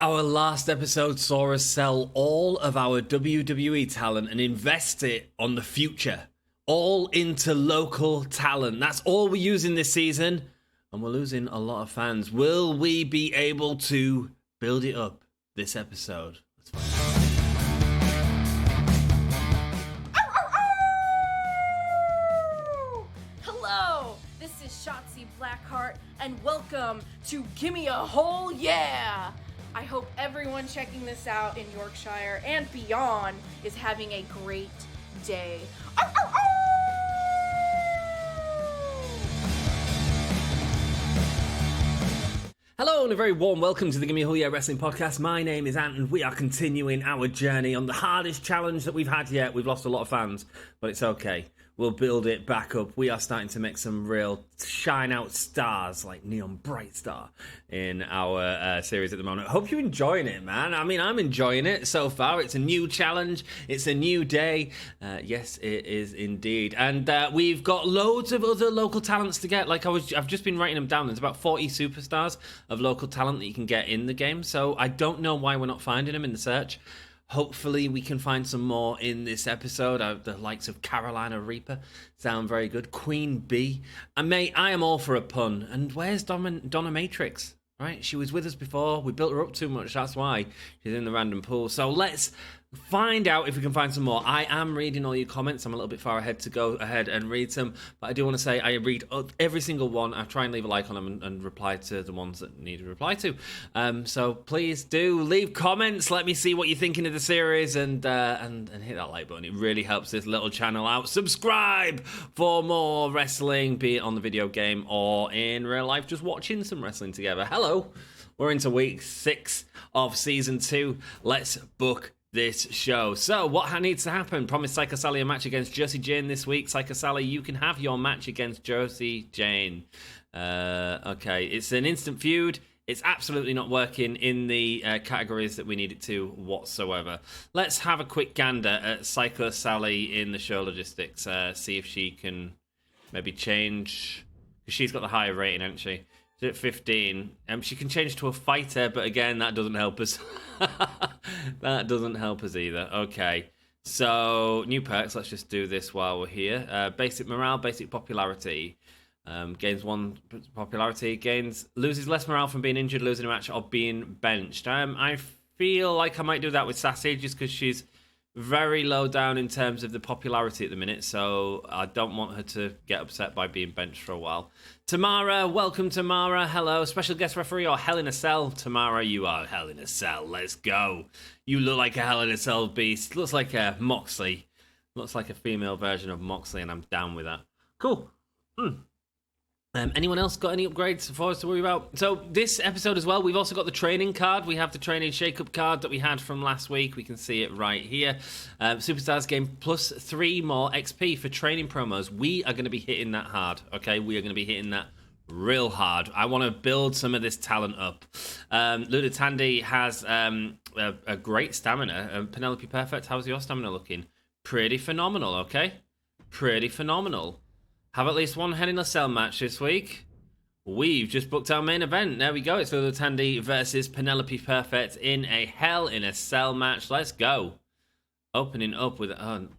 Our last episode saw us sell all of our WWE talent and invest it on the future. All into local talent. That's all we're using this season. And we're losing a lot of fans. Will we be able to build it up this episode? Let's find out. Hello, this is Shotzi Blackheart, and welcome to Gimme a Whole Yeah! I hope everyone checking this out in Yorkshire and beyond is having a great day. Hello and a very warm welcome to the Gimme a Whole Yeah Wrestling Podcast. My name is Ant and we are continuing our journey on the hardest challenge that we've had yet. We've lost a lot of fans, but it's okay. We'll build it back up. We are starting to make some real shine out stars like Neon Bright Star in our series at the moment. I hope you're enjoying it, man. I mean, I'm enjoying it so far. It's a new challenge. It's a new day. Yes, it is indeed. And we've got loads of other local talents to get. I've just been writing them down. There's about 40 superstars of local talent that you can get in the game. So I don't know why we're not finding them in the search. Hopefully we can find some more in this episode. The likes of Carolina Reaper sound very good. Queen Bee. And mate, I am all for a pun. And where's Donna Matrix? Right? She was with us before. We built her up too much. That's why she's in the random pool. So let's find out if we can find some more. I am reading all your comments. I'm a little bit far ahead to go ahead and read some. But I do want to say I read every single one. I try and leave a like on them and reply to the ones that need a reply to. So please do leave comments. Let me see what you're thinking of the series and hit that like button. It really helps this little channel out. Subscribe for more wrestling, be it on the video game or in real life, just watching some wrestling together. Hello. We're into week 6 of season 2. Let's book this show. So, what needs to happen? Promise Psycho Sally a match against Josie Jane this week. Psycho Sally, you can have your match against Josie Jane. Okay, it's an instant feud. It's absolutely not working in the categories that we need it to whatsoever. Let's have a quick gander at Psycho Sally in the show logistics. See if she can maybe change. She's got the higher rating, hasn't she? She's at 15. She can change to a fighter, but again, that doesn't help us. That doesn't help us either. Okay, so new perks. Let's just do this while we're here. Basic morale, basic popularity. Gains 1 popularity. Loses less morale from being injured, losing a match, or being benched. I feel like I might do that with Sassy just because she's very low down in terms of the popularity at the minute, so I don't want her to get upset by being benched for a while. Tamara, welcome Tamara. Hello, special guest referee or Hell in a Cell. Tamara, you are Hell in a Cell. Let's go. You look like a Hell in a Cell beast. Looks like a Moxley. Looks like a female version of Moxley, and I'm down with that. Cool. Anyone else got any upgrades for us to worry about? So this episode as well, we've also got the training card. We have the training shake-up card that we had from last week. We can see it right here. Superstars gain plus 3 more XP for training promos. We are going to be hitting that hard, okay? We are going to be hitting that real hard. I want to build some of this talent up. Luda Tandy has a great stamina. Penelope Perfect, how's your stamina looking? Pretty phenomenal, okay? Pretty phenomenal. Have at least one Hell in a Cell match this week. We've just booked our main event. There we go. It's Luda Tandy versus Penelope Perfect in a Hell in a Cell match. Let's go. Opening up with...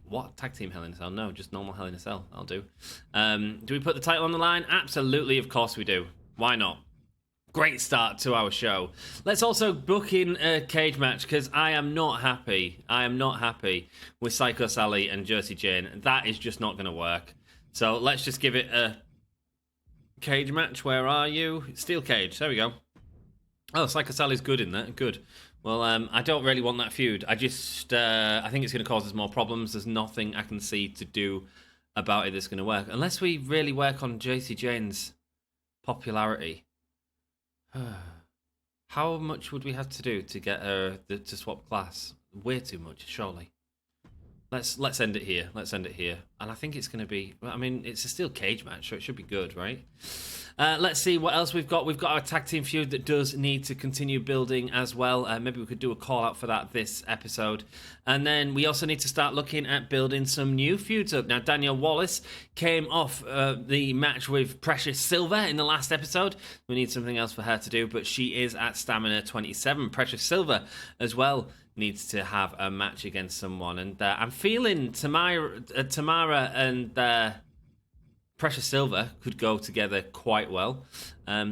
what? Tag team Hell in a Cell? No, just normal Hell in a Cell. I'll do. Do we put the title on the line? Absolutely, of course we do. Why not? Great start to our show. Let's also book in a cage match because I am not happy. I am not happy with Psycho Sally and Josie Jane. That is just not going to work. So let's just give it a cage match. Where are you? Steel cage. There we go. Oh, Psycho Sally's good in that. Good. Well, I don't really want that feud. I think it's going to cause us more problems. There's nothing I can see to do about it that's going to work. Unless we really work on Josie Jane's popularity. How much would we have to do to get her to swap class? Way too much, surely. Let's end it here. Let's end it here. And I think it's going to be... I mean, it's a steel cage match, so it should be good, right? Let's see what else we've got. We've got our tag team feud that does need to continue building as well. Maybe we could do a call-out for that this episode. And then we also need to start looking at building some new feuds up. Now, Danielle Wallace came off the match with Precious Silver in the last episode. We need something else for her to do, but she is at Stamina 27. Precious Silver as well needs to have a match against someone. And I'm feeling Tamara and... Precious Silver could go together quite well,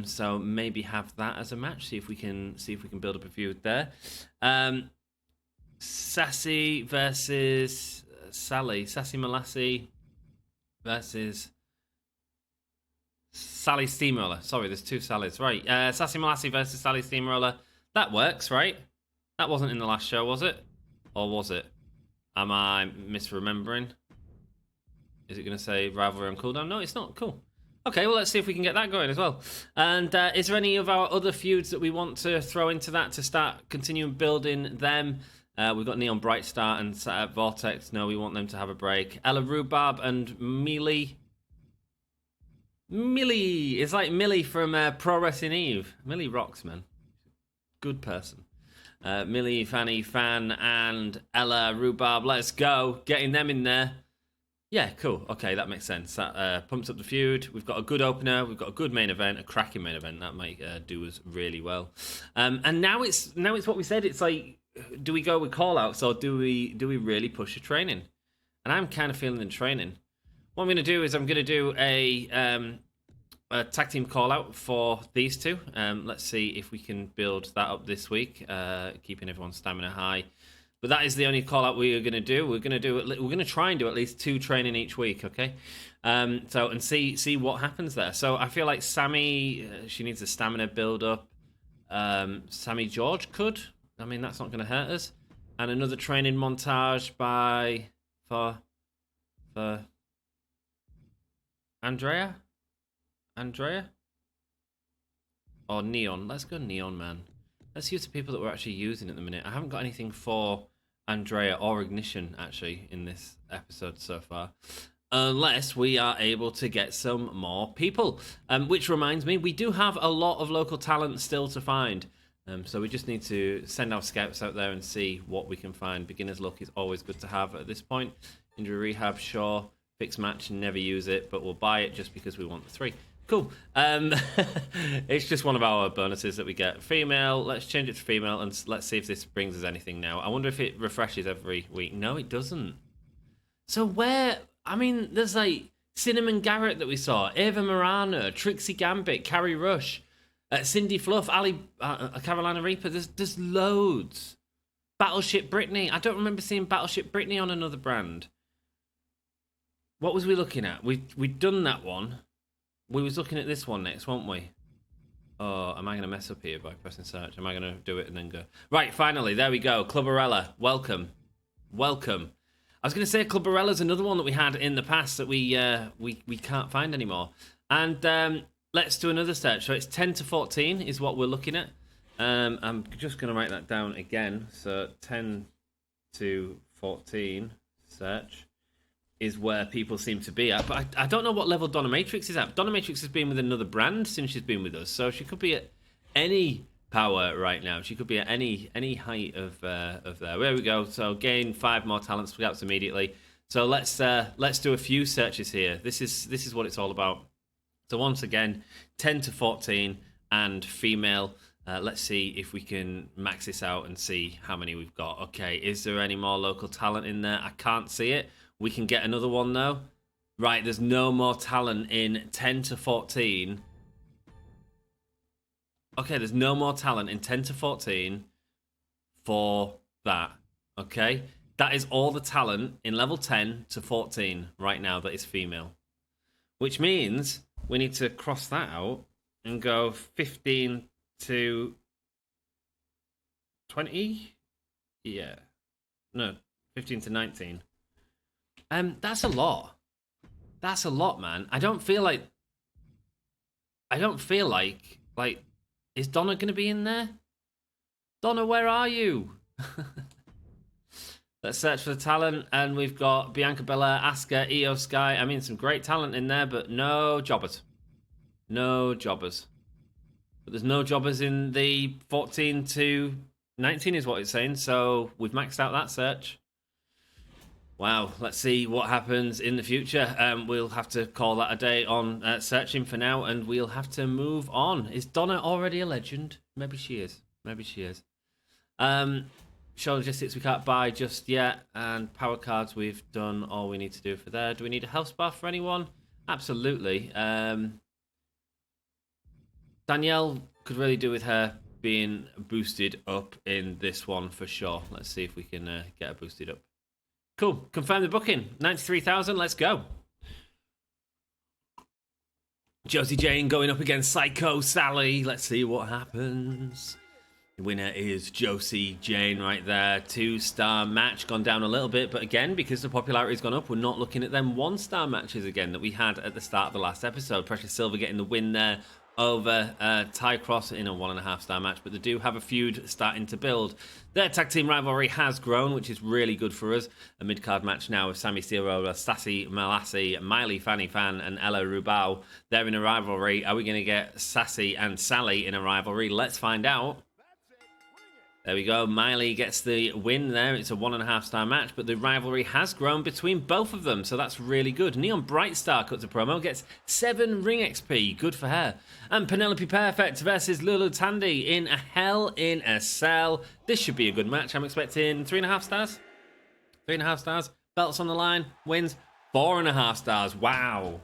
so maybe have that as a match. See if we can build up a feud there. Sassy versus Sally. Sassy Malassie versus Sally Steamroller. Sorry, there's two Sallys. Right, Sassy Malassie versus Sally Steamroller. That works, right? That wasn't in the last show, was it? Or was it? Am I misremembering? Is it going to say rivalry on cooldown? No, it's not. Cool. Okay, well, let's see if we can get that going as well. And is there any of our other feuds that we want to throw into that to start continuing building them? We've got Neon Brightstar and Vortex. No, we want them to have a break. Ella Rhubarb and Millie. Millie. It's like Millie from Pro Wrestling Eve. Millie rocks, man. Good person. Millie, Fanny, Fan, and Ella Rhubarb. Let's go. Getting them in there. Yeah, cool. Okay, that makes sense. That pumps up the feud. We've got a good opener. We've got a good main event, a cracking main event. That might do us really well. And now it's what we said. It's like, do we go with call-outs or do we really push the training? And I'm kind of feeling the training. What I'm going to do is I'm going to do a tag team call-out for these two. Let's see if we can build that up this week, keeping everyone's stamina high. But that is the only call out we are going to do. We're going to try and do at least 2 training each week, okay? And see what happens there. So I feel like Sammy, she needs a stamina build up. Sammy George could. I mean, that's not going to hurt us. And another training montage for Andrea or Neon. Let's go Neon, man. Let's use the people that we're actually using at the minute. I haven't got anything for Andrea or Ignition, actually, in this episode so far. Unless we are able to get some more people. Which reminds me, we do have a lot of local talent still to find. So we just need to send our scouts out there and see what we can find. Beginner's luck is always good to have at this point. Injury rehab, sure. Fixed match, never use it, but we'll buy it just because we want the 3. Cool. It's just one of our bonuses that we get. Female, let's change it to female and let's see if this brings us anything now. I wonder if it refreshes every week. No, it doesn't. So there's like Cinnamon Garrett that we saw, Ava Morano, Trixie Gambit, Carrie Rush, Cindy Fluff, Carolina Reaper. There's loads. Battleship Brittany. I don't remember seeing Battleship Brittany on another brand. What was we looking at? We'd done that one. We was looking at this one next, weren't we? Oh, am I going to mess up here by pressing search? Am I going to do it and then go? Right, finally, there we go. Clubbarella, welcome. I was going to say Clubbarella's another one that we had in the past that we can't find anymore. And let's do another search. So it's 10 to 14 is what we're looking at. I'm just going to write that down again. So 10 to 14 search is where people seem to be at. But I don't know what level Donna Matrix is at. Donna Matrix has been with another brand since she's been with us. So she could be at any power right now. She could be at any height of there. There we go. So gain 5 more talent scouts immediately. So let's do a few searches here. This is what it's all about. So once again, 10 to 14 and female. Let's see if we can max this out and see how many we've got. Okay, is there any more local talent in there? I can't see it. We can get another one though. Right, there's no more talent in 10 to 14. Okay, there's no more talent in 10 to 14 for that. Okay, that is all the talent in level 10 to 14 right now that is female. Which means we need to cross that out and go 15 to 20? Yeah. No, 15 to 19. That's a lot. That's a lot, man. I don't feel like, is Donna going to be in there? Donna, where are you? Let's search for the talent, and we've got Bianca Belair, Asuka, Io Sky. I mean, some great talent in there, but no jobbers. No jobbers. But there's no jobbers in the 14 to 19 is what it's saying, so we've maxed out that search. Wow, let's see what happens in the future. We'll have to call that a day on searching for now, and we'll have to move on. Is Donna already a legend? Maybe she is. Maybe she is. Show logistics we can't buy just yet, and power cards we've done all we need to do for there. Do we need a health bar for anyone? Absolutely. Danielle could really do with her being boosted up in this one for sure. Let's see if we can get her boosted up. Cool. Confirm the booking. 93,000. Let's go. Josie Jane going up against Psycho Sally. Let's see what happens. The winner is Josie Jane right there. 2-star match, gone down a little bit, but again, because the popularity's gone up, we're not looking at them 1-star matches again that we had at the start of the last episode. Precious Silver getting the win there over Ty Cross in a 1.5-star match, but they do have a feud starting to build. Their tag team rivalry has grown, which is really good for us. A mid-card match now with Sammy Steamroller, Sassy Malassi, Miley Fanny Fan, and Ella Rubao. They're in a rivalry. Are we going to get Sassy and Sally in a rivalry? Let's find out. There we go. Miley gets the win there. It's a 1.5-star match, but the rivalry has grown between both of them, so that's really good. Neon Brightstar cuts a promo, gets 7 ring XP. Good for her. And Penelope Perfect versus Lulu Tandy in a Hell in a Cell. This should be a good match. I'm expecting 3.5 stars. 3.5 stars. Belts on the line. Wins 4.5 stars. Wow.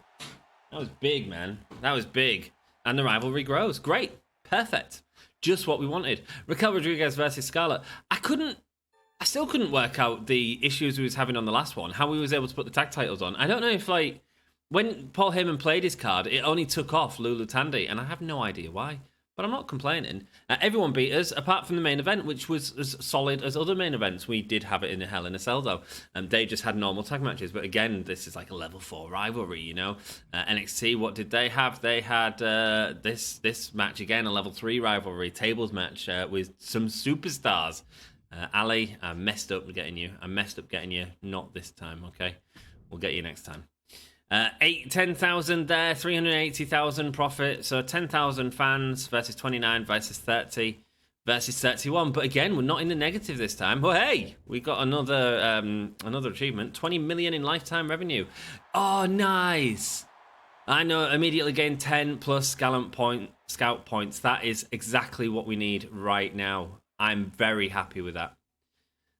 That was big, man. That was big. And the rivalry grows. Great. Perfect. Just what we wanted. Raquel Rodriguez versus Scarlett. I still couldn't work out the issues we was having on the last one, how we was able to put the tag titles on. I don't know if, like, when Paul Heyman played his card, it only took off Lulu Tandy, and I have no idea why. But I'm not complaining. Everyone beat us, apart from the main event, which was as solid as other main events. We did have it in a Hell in a Cell, though. They just had normal tag matches. But again, this is like a level 4 rivalry, you know. NXT, what did they have? They had this match, again, a level 3 rivalry, tables match with some superstars. Ali, I messed up getting you. Not this time, okay? We'll get you next time. 10,000 there, 380,000 profit. So 10,000 fans versus 29 versus 30 versus 31. But again, we're not in the negative this time. Well, hey, we got another achievement. 20 million in lifetime revenue. Oh, nice. I know, immediately gained 10 plus scout points. That is exactly what we need right now. I'm very happy with that.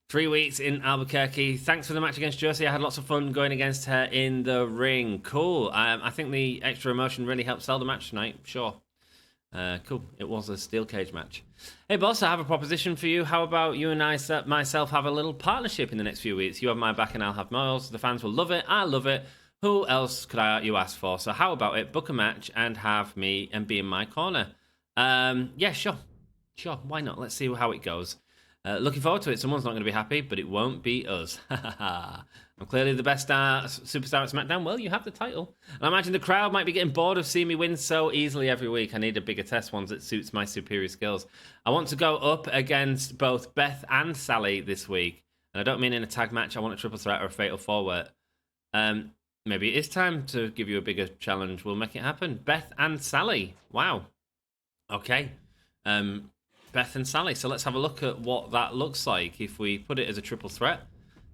3 weeks in Albuquerque. Thanks for the match against Josie. I had lots of fun going against her in the ring. Cool. I think the extra emotion really helped sell the match tonight. Sure. Cool. It was a steel cage match. Hey, boss, I have a proposition for you. How about you and myself have a little partnership in the next few weeks? You have my back and I'll have yours. The fans will love it. I love it. Who else could you ask for? So how about it? Book a match and have me and be in my corner. Yeah, sure. Sure. Why not? Let's see how it goes. Looking forward to it. Someone's not going to be happy, but it won't be us. I'm clearly the best superstar at SmackDown. Well, you have the title. And I imagine the crowd might be getting bored of seeing me win so easily every week. I need a bigger test, one that suits my superior skills. I want to go up against both Beth and Sally this week. And I don't mean in a tag match. I want a triple threat or a fatal four-way. Maybe it is time to give you a bigger challenge. We'll make it happen. Beth and Sally. Wow. Okay. Beth and Sally. So let's have a look at what that looks like if we put it as a triple threat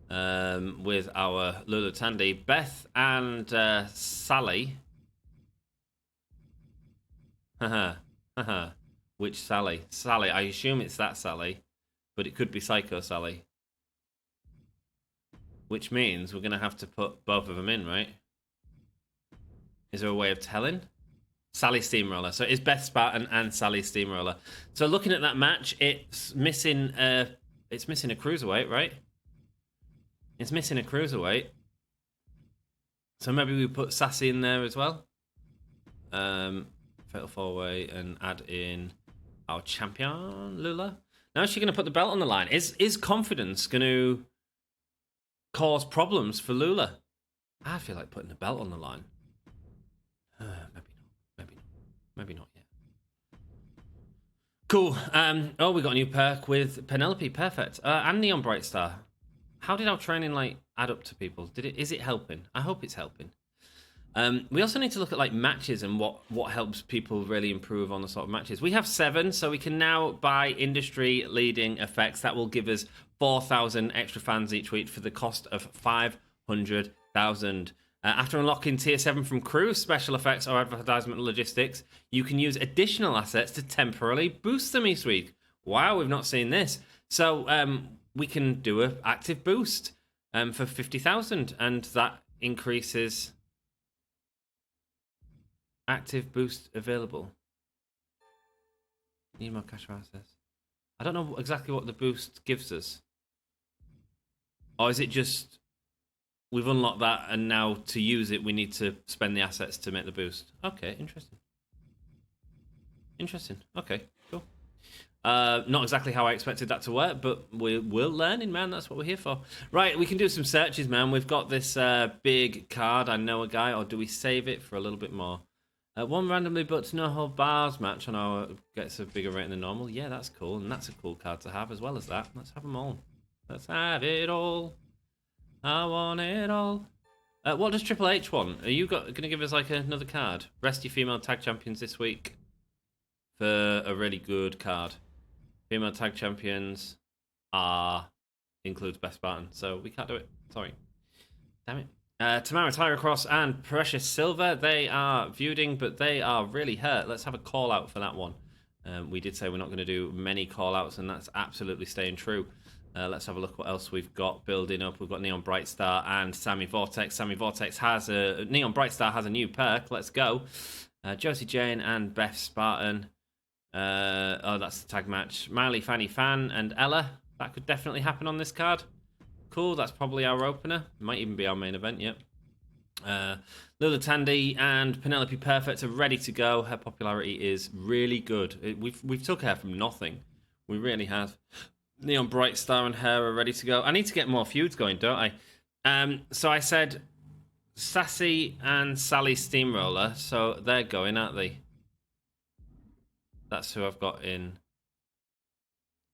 with our Lulu Tandy. Beth and Sally. Which Sally? Sally. I assume it's that Sally, but it could be Psycho Sally. Which means we're going to have to put both of them in, right? Is there a way of telling? Sally Steamroller. So it's Beth Spartan and Sally Steamroller. So looking at that match, it's missing a cruiserweight, right? It's missing a cruiserweight. So maybe we put Sassy in there as well. Fatal four-way and add in our champion, Lula. Now is she going to put the belt on the line? Is confidence going to cause problems for Lula? I feel like putting the belt on the line. Maybe not yet. Cool. Oh, we got a new perk with Penelope. Perfect. And Neon Brightstar. How did our training like add up to people? Is it helping? I hope it's helping. We also need to look at like matches and what helps people really improve on the sort of matches. We have 7, so we can now buy industry leading effects that will give us 4,000 extra fans each week for the cost of 500,000. After unlocking tier 7 from crew, special effects, or advertisement logistics, you can use additional assets to temporarily boost them each week. Wow, we've not seen this. So we can do an active boost for 50,000, and that increases active boost available. Need more cash for access. I don't know exactly what the boost gives us. Or is it just we've unlocked that and now to use it we need to spend the assets to make the boost? Okay, interesting. Interesting. Okay, cool. Not exactly how I expected that to work, but we're learning, man. That's what we're here for. Right, we can do some searches, man. We've got this big card, I know a guy, or do we save it for a little bit more? One randomly but no hold bars match on our gets a bigger rating than normal. Yeah, that's cool, and that's a cool card to have as well as that. Let's have them all. Let's have it all. I want it all. What does Triple H want? Are you going to give us like another card? Rest your female tag champions this week for a really good card. Female tag champions includes Best Spartan, so we can't do it. Sorry. Damn it. Tamara, Tyra Cross, and Precious Silver, they are feuding, but they are really hurt. Let's have a call out for that one. We did say we're not going to do many call outs, and that's absolutely staying true. Let's have a look what else we've got building up. We've got Neon Brightstar and Sammy Vortex. Sammy Vortex has Neon Brightstar has a new perk. Let's go. Josie Jane and Beth Spartan. That's the tag match. Miley, Fanny Fan, and Ella. That could definitely happen on this card. Cool, that's probably our opener. Might even be our main event, yep. Lula Tandy and Penelope Perfect are ready to go. Her popularity is really good. We've took her from nothing. We really have. Neon Brightstar and her are ready to go. I need to get more feuds going, don't I? So I said Sassy and Sally Steamroller, so they're going, aren't they? That's who I've got in.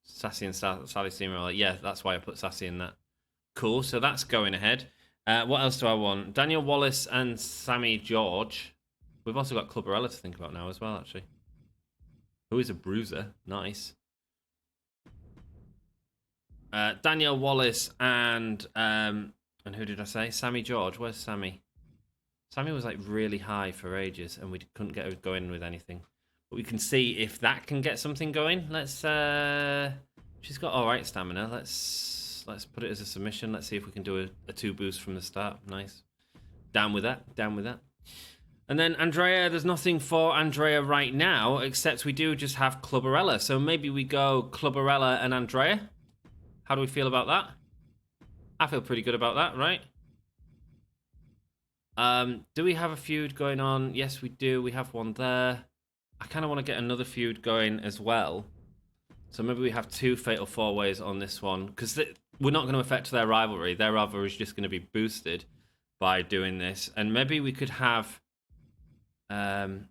Sassy and Sally Steamroller. Yeah, that's why I put Sassy in that. Cool, so that's going ahead. What else do I want? Daniel Wallace and Sammy George. We've also got Clubberella to think about now as well, actually. Who is a bruiser. Nice. Daniel Wallace and who did I say? Sammy George. Where's Sammy? Sammy was like really high for ages, and we couldn't get her going with anything. But we can see if that can get something going. Let's. She's got all right stamina. Let's put it as a submission. Let's see if we can do a 2 boost from the start. Nice. Down with that. Down with that. And then Andrea, there's nothing for Andrea right now, except we do just have Clubberella. So maybe we go Clubberella and Andrea. How do we feel about that? I feel pretty good about that, right? Do we have a feud going on? Yes, we do. We have one there. I kind of want to get another feud going as well. So maybe we have 2 Fatal 4-Ways on this one, because we're not going to affect their rivalry. Their rivalry is just going to be boosted by doing this. And maybe we could have... who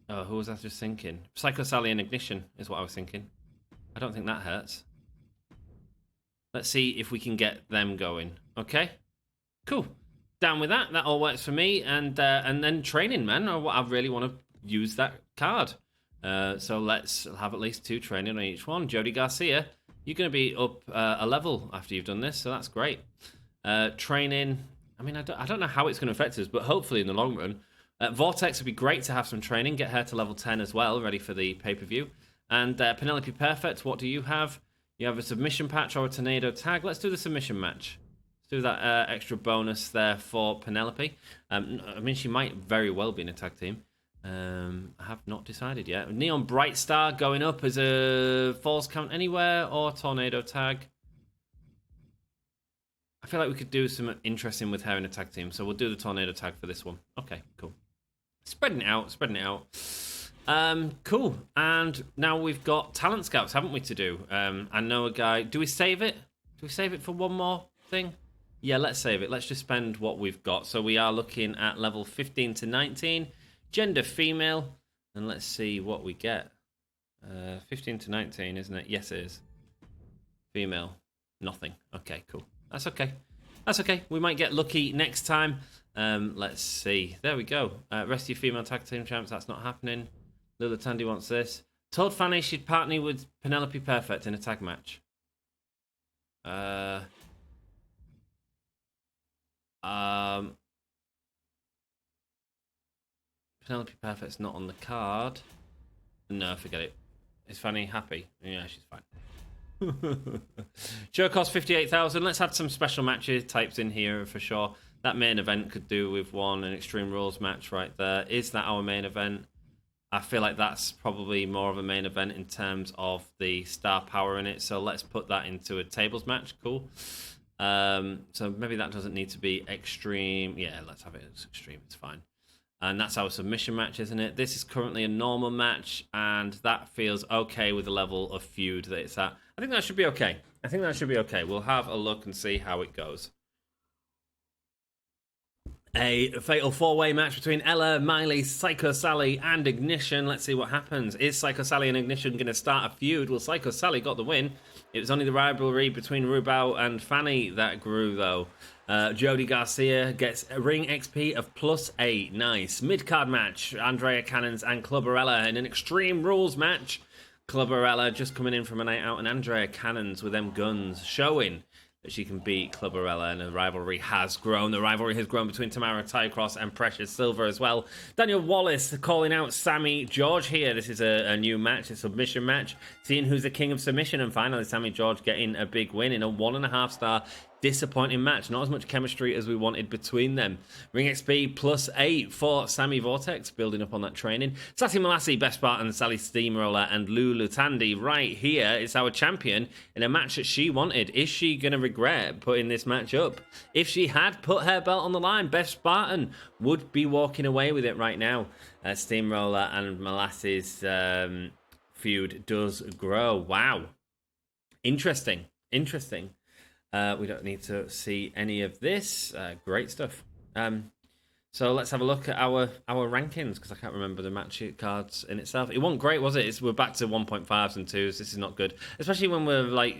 was I just thinking? Psycho Sally and Ignition is what I was thinking. I don't think that hurts. Let's see if we can get them going. Okay? Cool. Down with that. That all works for me. And then training, man. I really want to use that card. So let's have at least 2 training on each one. Jody Garcia, you're going to be up a level after you've done this, so that's great. Training, I mean, I don't know how it's going to affect us, but hopefully in the long run. Vortex would be great to have some training, get her to level 10 as well, ready for the pay-per-view. And Penelope Perfect, what do you have? You have a submission patch or a tornado tag. Let's do the submission match. Let's do that extra bonus there for Penelope. I mean, she might very well be in a tag team. I have not decided yet. Neon Brightstar going up as a falls count anywhere or tornado tag. I feel like we could do some interesting with her in a tag team, so we'll do the tornado tag for this one. Okay, cool. Spreading it out, spreading it out. Cool. And now we've got talent scouts, haven't we, to do? I know a guy. Do we save it? Do we save it for one more thing? Yeah, let's save it. Let's just spend what we've got. So we are looking at level 15 to 19. Gender female, and let's see what we get. 15 to 19, isn't it? Yes, it is. Female, nothing. Okay, cool. That's okay. That's okay. We might get lucky next time. Let's see. There we go. Rest of your female tag team champs. That's not happening. Lula Tandy wants this. Told Fanny she'd partner with Penelope Perfect in a tag match. Penelope Perfect's not on the card. No, forget it. Is Fanny happy? Yeah, she's fine. Show cost 58,000. Let's have some special matches types in here for sure. That main event could do with an Extreme Rules match right there. Is that our main event? I feel like that's probably more of a main event in terms of the star power in it. So let's put that into a tables match. Cool. So maybe that doesn't need to be extreme. Yeah, let's have it as extreme. It's fine. And that's our submission match, isn't it? This is currently a normal match, and that feels okay with the level of feud that it's at. I think that should be okay. We'll have a look and see how it goes. A fatal four-way match between Ella, Miley, Psycho Sally, and Ignition. Let's see what happens. Is Psycho Sally and Ignition going to start a feud? Well, Psycho Sally got the win. It was only the rivalry between Rubao and Fanny that grew, though. Jody Garcia gets a ring XP of +8. Nice. Mid-card match. Andrea Cannons and Clubberella in an Extreme Rules match. Clubberella just coming in from a night out, and Andrea Cannons with them guns showing that she can beat Clubberella, and the rivalry has grown. The rivalry has grown between Tamara Tycross and Precious Silver as well. Daniel Wallace calling out Sammy George here. This is a new match, a submission match, seeing who's the king of submission, and finally Sammy George getting a big win in a 1.5-star disappointing match. Not as much chemistry as we wanted between them. Ring XP +8 for Sammy Vortex, building up on that training. Sassy Molassie, Beth Spartan, Sally Steamroller, and Lulu Tandy right here. It's our champion in a match that she wanted. Is she going to regret putting this match up? If she had put her belt on the line, Beth Spartan would be walking away with it right now. Steamroller and Molassie's feud does grow. Wow. Interesting. We don't need to see any of this. Great stuff. So let's have a look at our rankings, because I can't remember the match cards in itself. It wasn't great, was it? We're back to 1.5s and 2s. This is not good, especially when we're like,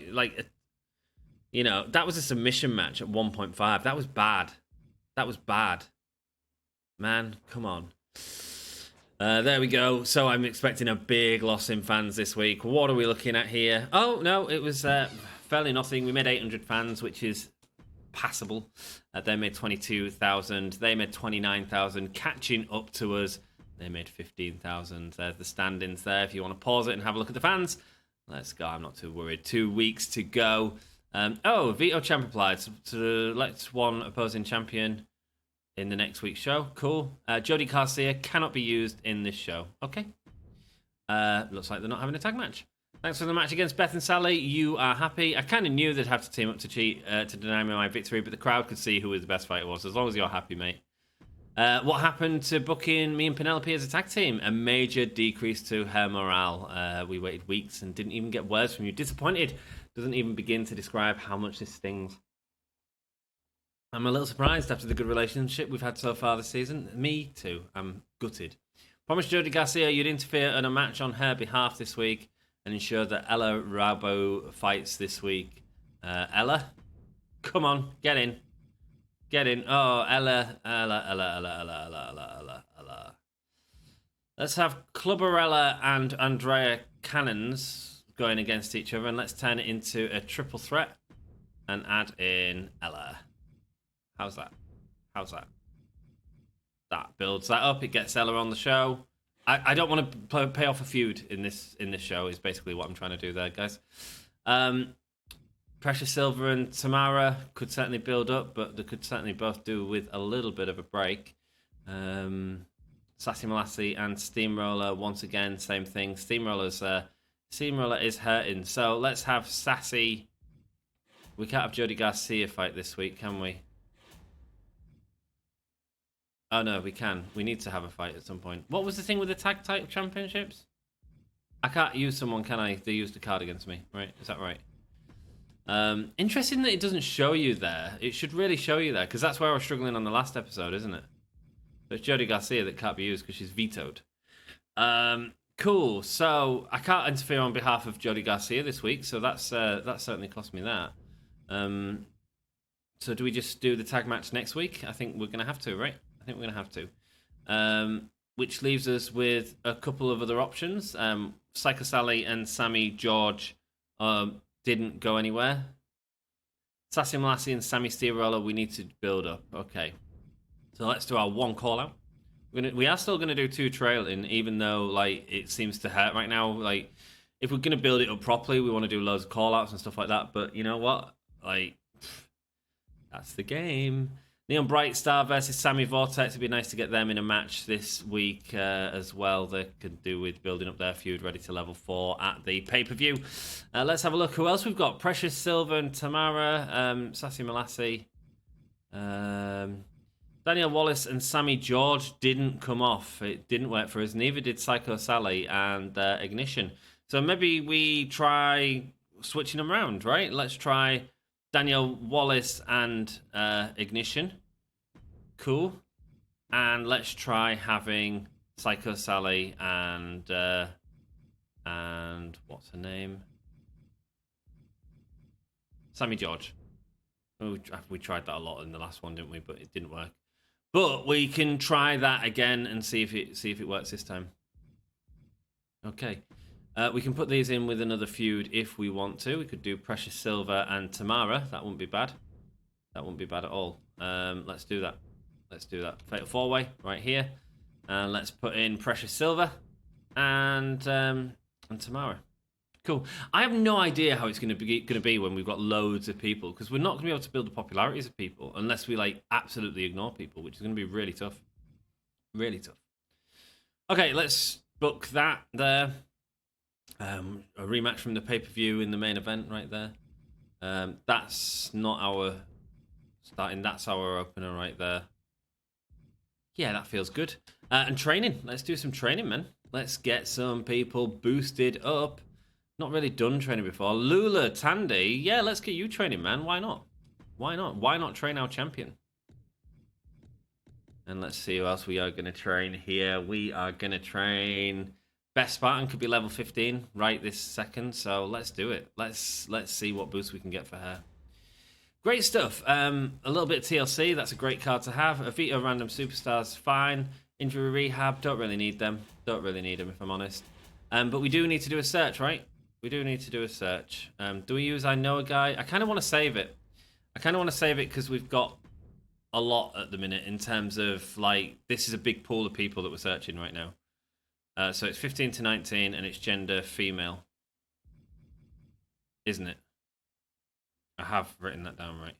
you know, that was a submission match at 1.5. That was bad. Man, come on. There we go. So I'm expecting a big loss in fans this week. What are we looking at here? Oh, no, it was fairly nothing. We made 800 fans, which is passable. They made 22,000. They made 29,000. Catching up to us, they made 15,000. There's the standings there. If you want to pause it and have a look at the fans, let's go. I'm not too worried. 2 weeks to go. Veto champ applied. So let's one opposing champion in the next week's show. Cool. Jody Garcia cannot be used in this show. Okay. Looks like they're not having a tag match. Thanks for the match against Beth and Sally. You are happy. I kind of knew they'd have to team up to cheat to deny me my victory, but the crowd could see who the best fighter was. As long as you're happy, mate. What happened to booking me and Penelope as a tag team? A major decrease to her morale. We waited weeks and didn't even get words from you. Disappointed. Doesn't even begin to describe how much this stings. I'm a little surprised after the good relationship we've had so far this season. Me too. I'm gutted. Promised Jody Garcia you'd interfere in a match on her behalf this week and ensure that Ella Rabo fights this week. Ella? Come on, get in. Get in. Oh, Ella. Let's have Clubberella and Andrea Cannons going against each other, and let's turn it into a triple threat and add in Ella. How's that? That builds that up. It gets Ella on the show. I don't want to pay off a feud in this show, is basically what I'm trying to do there, guys. Precious Silver and Tamara could certainly build up, but they could certainly both do with a little bit of a break. Sassy Molassie and Steamroller, once again, same thing. Steamroller is hurting. So let's have Sassy. We can't have Jody Garcia fight this week, can we? Oh, no, we can. We need to have a fight at some point. What was the thing with the tag type championships? I can't use someone, can I? They used a card against me, right? Is that right? Interesting that it doesn't show you there. It should really show you there, because that's where I was struggling on the last episode, isn't it? So it's Jody Garcia that can't be used because she's vetoed. Cool. So I can't interfere on behalf of Jody Garcia this week, so that's certainly cost me that. So do we just do the tag match next week? I think we're going to have to, right? I think we're going to have to. Which leaves us with a couple of other options. Psycho Sally and Sammy George didn't go anywhere. Sassy Molassie and Sammy Steamroller, we need to build up. Okay. So let's do our one call out. We are still going to do 2 trailing, even though like it seems to hurt right now. Like, if we're going to build it up properly, we want to do loads of call outs and stuff like that. But you know what? Like, that's the game. Neon Brightstar versus Sammy Vortex. It'd be nice to get them in a match this week as well. They could do with building up their feud ready to level 4 at the pay-per-view. Let's have a look who else we've got. Precious Silver and Tamara. Sassy Molassie. Danielle Wallace and Sammy George didn't come off. It didn't work for us. Neither did Psycho Sally and Ignition. So maybe we try switching them around, right? Let's try Danielle Wallace and Ignition. Cool. And let's try having Psycho Sally and what's her name? Sammy George. We tried that a lot in the last one, didn't we? But it didn't work. But we can try that again and see if it works this time. Okay. We can put these in with another feud if we want to. We could do Precious Silver and Tamara. That wouldn't be bad. That wouldn't be bad at all. Let's do that. Let's do that. Fatal 4-way right here. And let's put in Precious Silver and Tamara. Cool. I have no idea how it's going to be when we've got loads of people, because we're not going to be able to build the popularities of people unless we like absolutely ignore people, which is going to be really tough. Really tough. Okay, let's book that there. A rematch from the pay-per-view in the main event right there. That's not our starting. That's our opener right there. Yeah, that feels good. And training. Let's do some training, man. Let's get some people boosted up. Not really done training before. Lula, Tandy, yeah, let's get you training, man. Why not? Why not? Why not train our champion? And let's see who else we are going to train here. We are going to train... Best Spartan could be level 15 right this second, so let's do it. Let's see what boost we can get for her. Great stuff. A little bit of TLC, that's a great card to have. Avito Random Superstars, fine. Injury Rehab, don't really need them. Don't really need them, if I'm honest. But we do need to do a search, right? We do need to do a search. Do we use I Know a Guy? I kind of want to save it. I kind of want to save it because we've got a lot at the minute in terms of, like, this is a big pool of people that we're searching right now. So it's 15 to 19 and it's gender female. Isn't it? I have written that down right.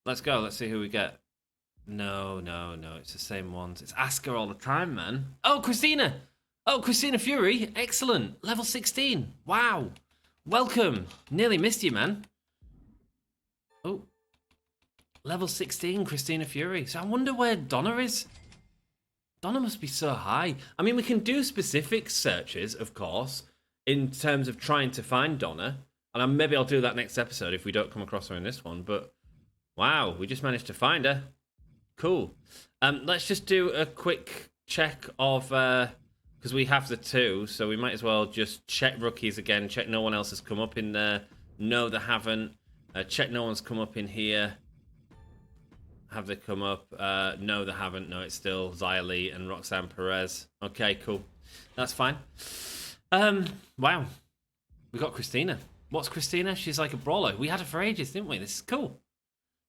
Let's go. Let's see who we get. No. It's the same ones. It's Asuka all the time, man. Oh, Christina. Oh, Christina Fury. Excellent. Level 16. Wow. Welcome. Nearly missed you, man. Oh. Level 16, Christina Fury. So I wonder where Donna is. Donna must be so high. I mean, we can do specific searches, of course, in terms of trying to find Donna. And maybe I'll do that next episode if we don't come across her in this one. But, wow, we just managed to find her. Cool. Let's just do a quick check of... because we have the 2, so we might as well just check rookies again. Check no one else has come up in there. No, they haven't. Check no one's come up in here. Have they come up? No, they haven't. No, it's still Xia Li and Roxanne Perez. Okay, cool. That's fine. Wow. We got Christina. What's Christina? She's like a brawler. We had her for ages, didn't we? This is cool.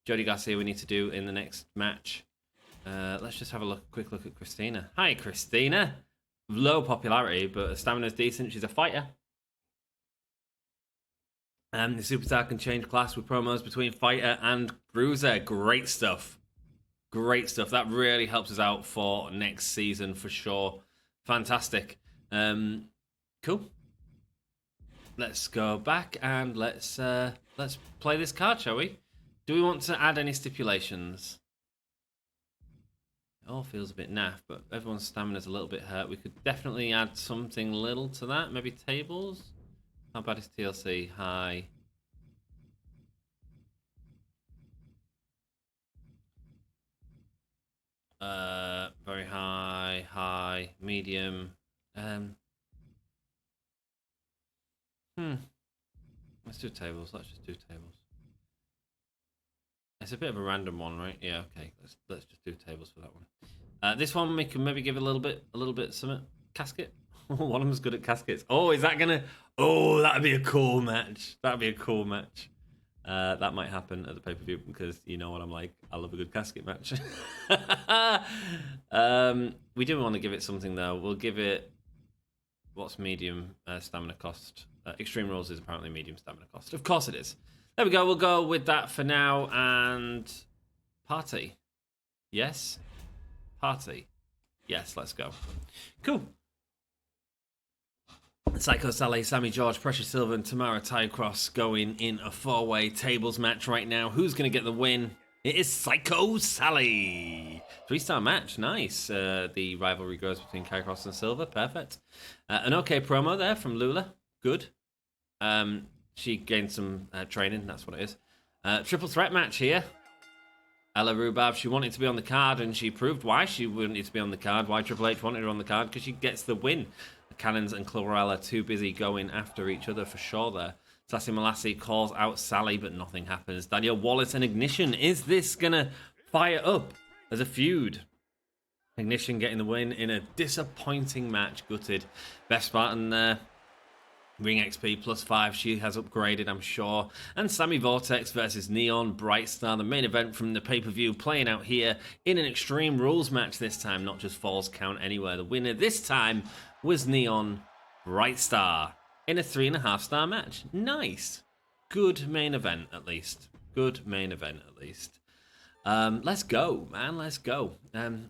Jody Garcia we need to do in the next match. Let's just have a quick look at Christina. Hi, Christina. Low popularity, but her stamina's decent. She's a fighter. The Superstar can change class with promos between fighter and bruiser. Great stuff. Great stuff. That really helps us out for next season for sure. Fantastic. Cool. Let's go back and let's play this card, shall we? Do we want to add any stipulations? It all feels a bit naff, but everyone's stamina's a little bit hurt. We could definitely add something little to that. Maybe tables? How bad is TLC? High. Very high, high, medium. Let's do tables. Let's just do tables. It's a bit of a random one, right? Yeah, okay. Let's just do tables for that one. This one we can maybe give a little bit something. Casket. One of them's good at caskets. Oh, is that gonna? Oh, that'd be a cool match. That'd be a cool match. That might happen at the pay-per-view because you know what I'm like. I love a good casket match. We do want to give it something though. We'll give it what's medium stamina cost. Extreme Rules is apparently medium stamina cost. Of course it is. There we go. We'll go with that for now. And party. Yes. Party. Yes. Let's go. Cool. Psycho Sally, Sammy George, Precious Silver, and Tamara Tycross going in a 4-way tables match right now. Who's going to get the win? It is Psycho Sally. 3-star match. Nice. The rivalry grows between Tycross and Silver. Perfect. An okay promo there from Lula. Good. She gained some training. That's what it is. Triple threat match here. Ella Rhubarb, she wanted to be on the card, and she proved why she wanted to be on the card, why Triple H wanted her on the card, because she gets the win. The Cannons and Chlorella too busy going after each other for sure there. Sassy Molassie calls out Sally, but nothing happens. Danielle Wallace and Ignition. Is this going to fire up as a feud? Ignition getting the win in a disappointing match. Gutted. Beth Spartan there. Ring XP +5, she has upgraded, I'm sure. And Sammy Vortex versus Neon Brightstar, the main event from the pay-per-view, playing out here in an Extreme Rules match this time, not just Falls Count Anywhere. The winner this time was Neon Brightstar in a 3.5-star match. Nice. Good main event, at least. Good main event, at least. Let's go, man. Let's go.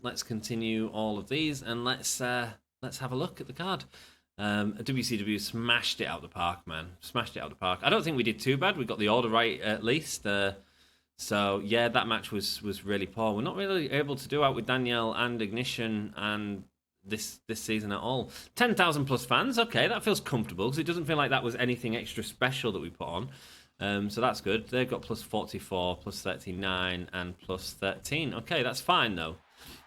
Let's continue all of these, and let's have a look at the card. WCW smashed it out the park, man. Smashed it out the park. I don't think we did too bad. We got the order right at least. So yeah, that match was really poor. We're not really able to do out with Danielle and Ignition and this season at all. 10,000 plus fans. Okay, that feels comfortable because it doesn't feel like that was anything extra special that we put on. So that's good. They've got +44, +39, and +13. Okay, that's fine though.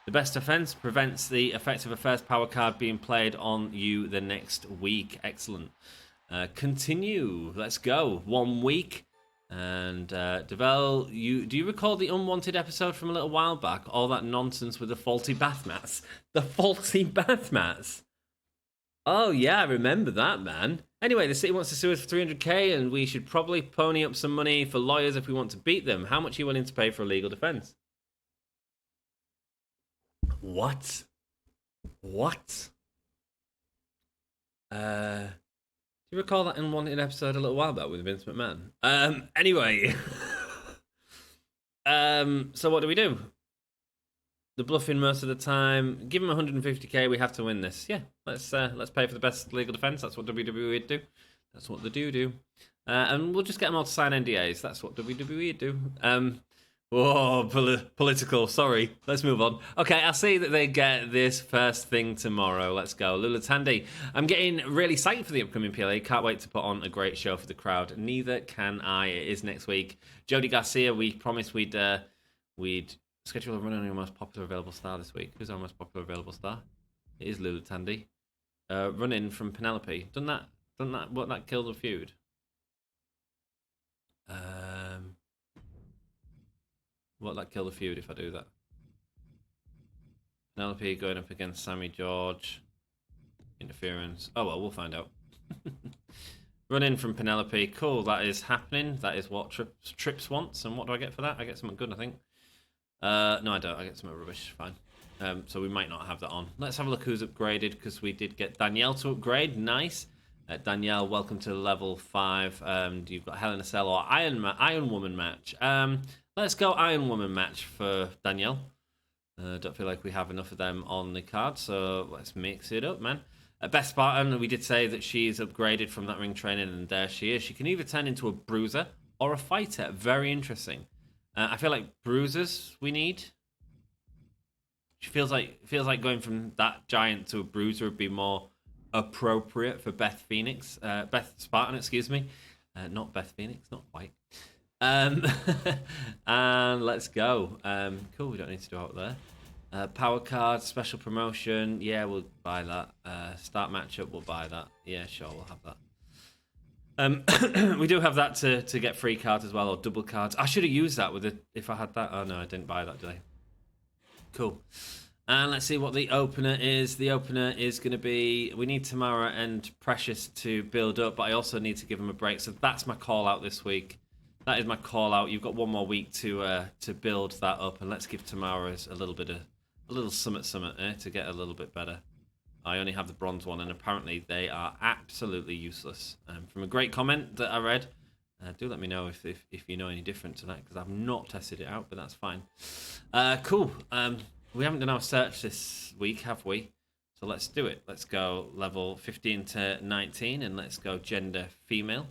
The best defense prevents the effect of a first power card being played on you the next week. Excellent. Continue. Let's go. 1 week. And Devel, do you recall the unwanted episode from a little while back? All that nonsense with the faulty bath mats. The faulty bath mats. Oh yeah, I remember that, man. Anyway, the city wants to sue us for 300k, and we should probably pony up some money for lawyers if we want to beat them. How much are you willing to pay for a legal defense? What? Do you recall that unwanted episode a little while back with Vince McMahon? Anyway. So what do we do? The bluffing most of the time. Give him 150k, we have to win this. Yeah, let's pay for the best legal defense. That's what WWE would do. That's what they do. And we'll just get them all to sign NDAs. That's what WWE would do. Whoa, political. Sorry. Let's move on. Okay, I'll see that they get this first thing tomorrow. Let's go. Lula Tandy. I'm getting really psyched for the upcoming PLA. Can't wait to put on a great show for the crowd. Neither can I. It is next week. Jody Garcia, we promised we'd schedule a run on your most popular available star this week. Who's our most popular available star? It is Lula Tandy. Run in from Penelope. Done that kill the feud? Won't that kill the feud if I do that? Penelope going up against Sammy George. Interference. Oh well, we'll find out. Run in from Penelope. Cool, that is happening. That is what Trips wants. And what do I get for that? I get something good, I think. No, I don't. I get something rubbish. Fine. So we might not have that on. Let's have a look who's upgraded, because we did get Danielle to upgrade. Nice. Danielle, welcome to level 5. You've got Hell in a Cell or Iron Woman match. Let's go Iron Woman match for Danielle. Don't feel like we have enough of them on the card, so let's mix it up, man. Beth Spartan, we did say that she's upgraded from that ring training, and there she is. She can either turn into a bruiser or a fighter. Very interesting. I feel like bruisers we need. She feels like going from that giant to a bruiser would be more appropriate for Beth Spartan, excuse me. Not Beth Phoenix, not quite. And let's go. Cool, we don't need to do out there. Power card, special promotion. Yeah, we'll buy that. Start matchup, we'll buy that. Yeah, sure, we'll have that. We do have that to get free cards as well, or double cards. I should have used that with it if I had that. Oh no, I didn't buy that, did I? Cool. And let's see what the opener is. The opener is going to be... We need Tamara and Precious to build up, but I also need to give them a break. So that's my call-out this week. That is my call-out. You've got one more week to build that up, and let's give Tamara a little summit to get a little bit better. I only have the bronze one, and apparently they are absolutely useless. From a great comment that I read, do let me know if you know any different to that, because I've not tested it out, but that's fine. Cool. We haven't done our search this week, have we? So let's do it. Let's go level 15 to 19, and let's go gender female.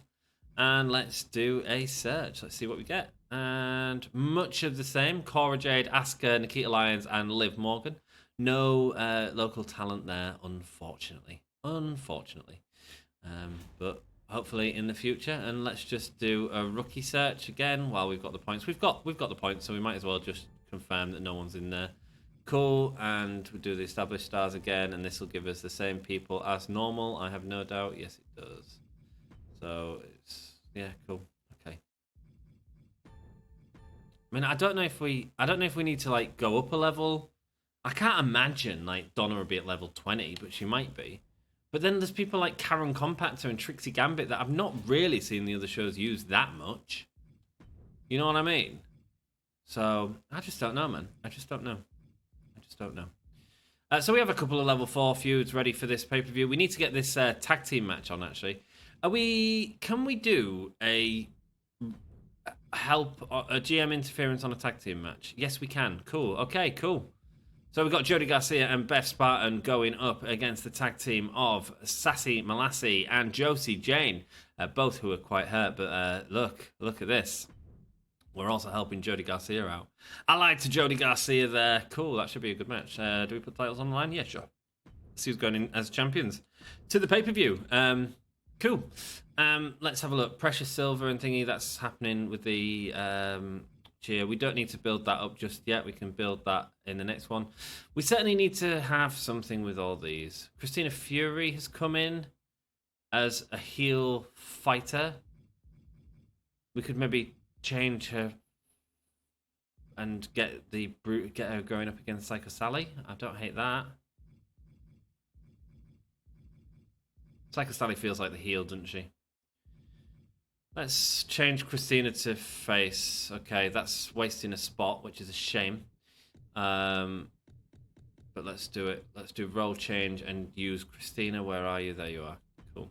And let's do a search. Let's see what we get. And much of the same. Cora Jade, Asuka, Nikita Lyons, and Liv Morgan. No local talent there, unfortunately. But hopefully in the future. And let's just do a rookie search again while we've got the points. We've got the points, so we might as well just confirm that no one's in there. Cool, and we'll do the established stars again, and this will give us the same people as normal, I have no doubt. Yes, it does. So, yeah, cool. Okay. I mean, I don't know if we need to, like, go up a level. I can't imagine, like, Donna would be at level 20, but she might be. But then there's people like Karen Compactor and Trixie Gambit that I've not really seen the other shows use that much. You know what I mean? So, I just don't know, man. I just don't know. So we have a couple of level 4 feuds ready for this pay-per-view. We need to get this tag team match on, actually. Can we do a GM interference on a tag team match? Yes, we can. Cool. Okay, cool. So we've got Jody Garcia and Beth Spartan going up against the tag team of Sassy Malassie and Josie Jane, both who are quite hurt. But look at this. We're also helping Jody Garcia out. I lied to Jody Garcia there. Cool, that should be a good match. Do we put titles on the line? Yeah, sure. Let's see who's going in as champions to the pay-per-view. Cool. Let's have a look. Precious Silver and thingy, that's happening with the cheer. We don't need to build that up just yet. We can build that in the next one. We certainly need to have something with all these. Christina Fury has come in as a heel fighter. We could maybe change her and get her going up against Psycho Sally. I don't hate that. Psycho Sally feels like the heel, doesn't she? Let's change Christina to face. Okay, that's wasting a spot, which is a shame. But let's do it. Let's do role change and use Christina. Where are you? There you are. Cool.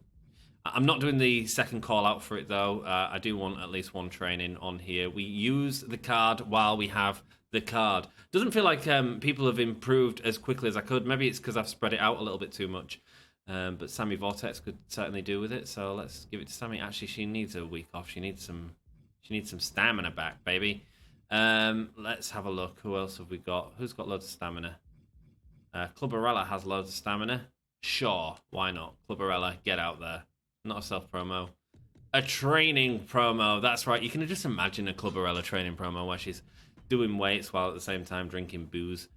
I'm not doing the second call out for it though. I do want at least one training on here. We use the card while we have the card. Doesn't feel like people have improved as quickly as I could. Maybe it's because I've spread it out a little bit too much. But Sammy Vortex could certainly do with it. So let's give it to Sammy. Actually, she needs a week off. She needs some stamina back, baby. Let's have a look. Who else have we got? Who's got loads of stamina? Clubberella has loads of stamina. Sure, why not? Clubberella, get out there. Not a self-promo. A training promo. That's right. You can just imagine a Clubberella training promo where she's doing weights while at the same time drinking booze.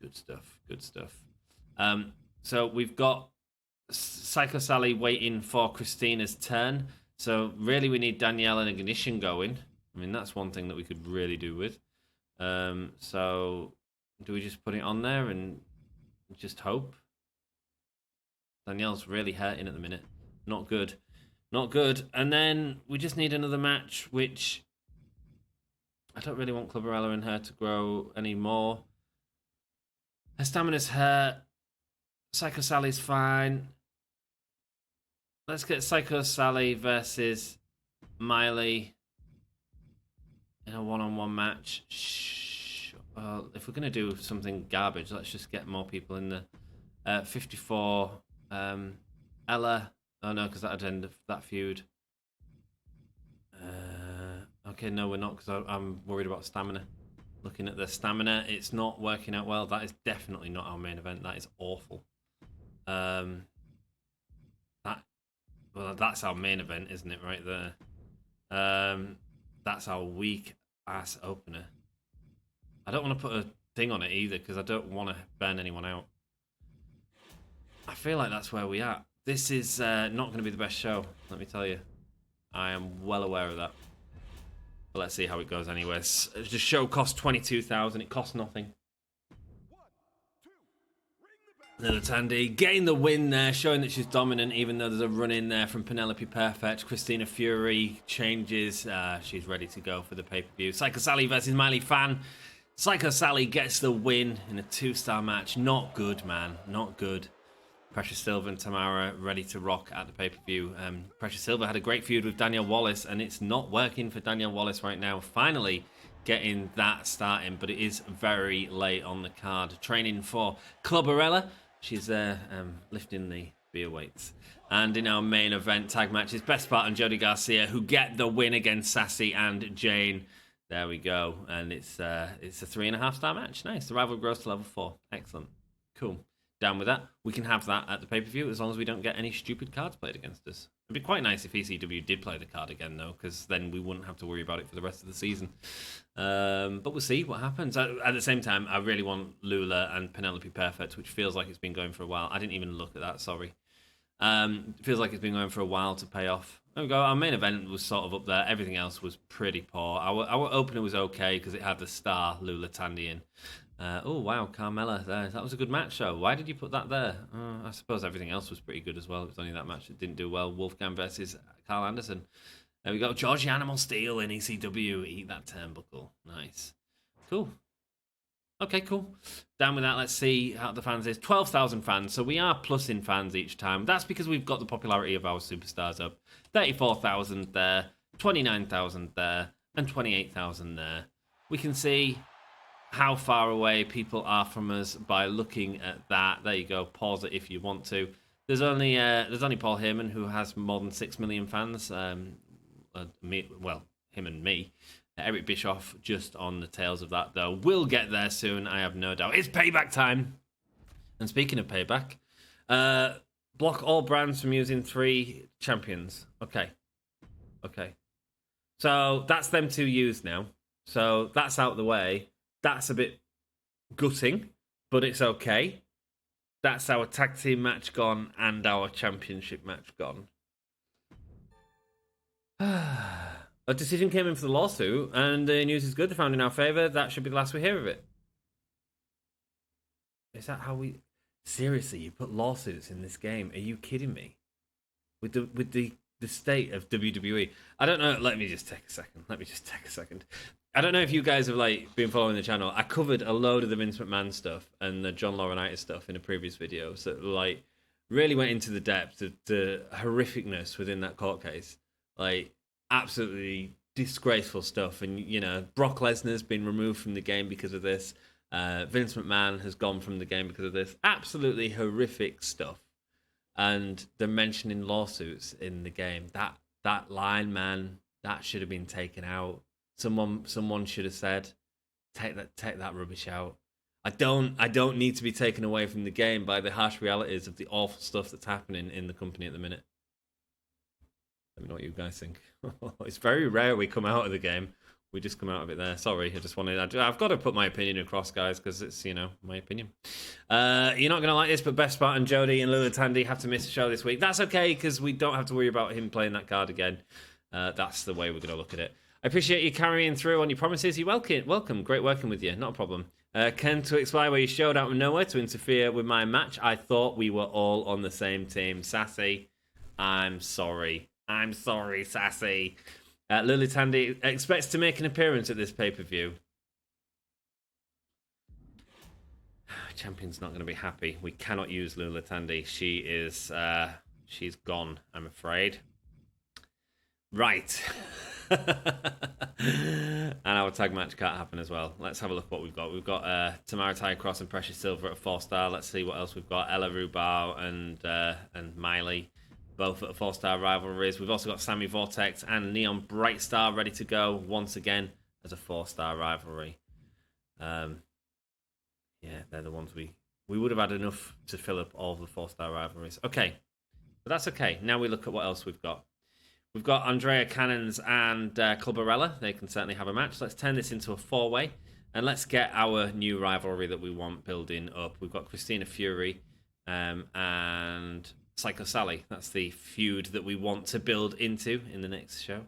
Good stuff. Good stuff. So we've got Psycho Sally waiting for Christina's turn. So really we need Danielle and Ignition going. I mean, that's one thing that we could really do with. So do we just put it on there and just hope? Danielle's really hurting at the minute. Not good. Not good. And then we just need another match, which I don't really want Clubberella and her to grow anymore. Her stamina's hurt. Psycho Sally's fine. Let's get Psycho Sally versus Miley in a one-on-one match. If we're going to do something garbage, let's just get more people in the 54. Ella. Oh no, because that'd end that feud. Okay, no, we're not, because I'm worried about stamina. Looking at the stamina, it's not working out well. That is definitely not our main event. That is awful. That's our main event, isn't it? Right there. That's our weak ass opener. I don't want to put a thing on it either because I don't want to burn anyone out. I feel like that's where we are. This is not going to be the best show, let me tell you. I am well aware of that. But let's see how it goes anyways. The show cost 22,000. It costs nothing. Little Tandy getting the win there, showing that she's dominant, even though there's a run in there from Penelope Perfect. Christina Fury changes. She's ready to go for the pay-per-view. Psycho Sally versus Miley Fan. Psycho Sally gets the win in a 2-star match. Not good, man. Not good. Precious Silva and Tamara ready to rock at the pay-per-view. Precious Silva had a great feud with Danielle Wallace, and it's not working for Danielle Wallace right now. Finally getting that starting, but it is very late on the card. Training for Clubberella. She's lifting the beer weights. And in our main event tag matches, Best Part and Jody Garcia, who get the win against Sassy and Jane. There we go. And it's a 3.5-star match. Nice. The rival grows to level 4. Excellent. Cool. Down with that. We can have that at the pay-per-view as long as we don't get any stupid cards played against us. It'd be quite nice if ECW did play the card again, though, because then we wouldn't have to worry about it for the rest of the season. But we'll see what happens. At the same time, I really want Lula and Penelope Perfect, which feels like it's been going for a while. I didn't even look at that, sorry. It feels like it's been going for a while to pay off. There we go. Our main event was sort of up there. Everything else was pretty poor. Our opener was okay because it had the star Lula Tandy in. Oh, wow, Carmella there. That was a good match, though. Why did you put that there? I suppose everything else was pretty good as well. It was only that match that didn't do well. Wolfgang versus Carl Anderson. There we go. Georgie Animal Steel in ECW. Eat that turnbuckle. Nice. Cool. Okay, cool. Down with that, let's see how the fans is. 12,000 fans, so we are plus in fans each time. That's because we've got the popularity of our superstars up. 34,000 there, 29,000 there, and 28,000 there. We can see how far away people are from us by looking at that. There you go. Pause it if you want to. There's only Paul Heyman who has more than 6 million fans. Him and me. Eric Bischoff just on the tails of that, though. We'll get there soon, I have no doubt. It's payback time. And speaking of payback, block all brands from using 3 champions. Okay. So that's them 2 used now. So that's out the way. That's a bit gutting, but it's okay. That's our tag team match gone and our championship match gone. A decision came in for the lawsuit, and the news is good. They're found in our favour. That should be the last we hear of it. Is that how we... Seriously, you put lawsuits in this game? Are you kidding me? With the state of WWE. I don't know. Let me just take a second. I don't know if you guys have been following the channel. I covered a load of the Vince McMahon stuff and the John Laurinaitis stuff in a previous video. So really went into the depth of the horrificness within that court case. Absolutely disgraceful stuff. And, Brock Lesnar's been removed from the game because of this. Vince McMahon has gone from the game because of this. Absolutely horrific stuff. And they're mentioning lawsuits in the game. That line, man, that should have been taken out. Someone should have said, take that rubbish out. I don't need to be taken away from the game by the harsh realities of the awful stuff that's happening in the company at the minute. Let me know what you guys think. It's very rare we come out of the game. We just come out of it there. Sorry, I've got to put my opinion across, guys, because it's, my opinion. You're not going to like this, but Best Part and Jody and Lula Tandy have to miss the show this week. That's okay, because we don't have to worry about him playing that card again. That's the way we're going to look at it. I appreciate you carrying through on your promises. You're welcome. Great working with you. Not a problem. Ken to explain where you showed out of nowhere to interfere with my match. I thought we were all on the same team. Sassy, I'm sorry. Sassy. Lily Tandy expects to make an appearance at this pay-per-view. Champion's not going to be happy. We cannot use Lula Tandy. She's gone, I'm afraid. Right. And our tag match can't happen as well. Let's have a look at what we've got. We've got Tamara Ty Cross and Precious Silver at 4-star. Let's see what else we've got. Ella Rubao and Miley, both at 4-star rivalries. We've also got Sammy Vortex and Neon Brightstar ready to go once again as a 4-star rivalry. Yeah, they're the ones we would have had enough to fill up all the 4-star rivalries. Okay, but that's okay. Now we look at what else we've got. We've got Andrea Cannons and Clubberella. They can certainly have a match. Let's turn this into a 4-way, and let's get our new rivalry that we want building up. We've got Christina Fury and Psycho Sally. That's the feud that we want to build into in the next show.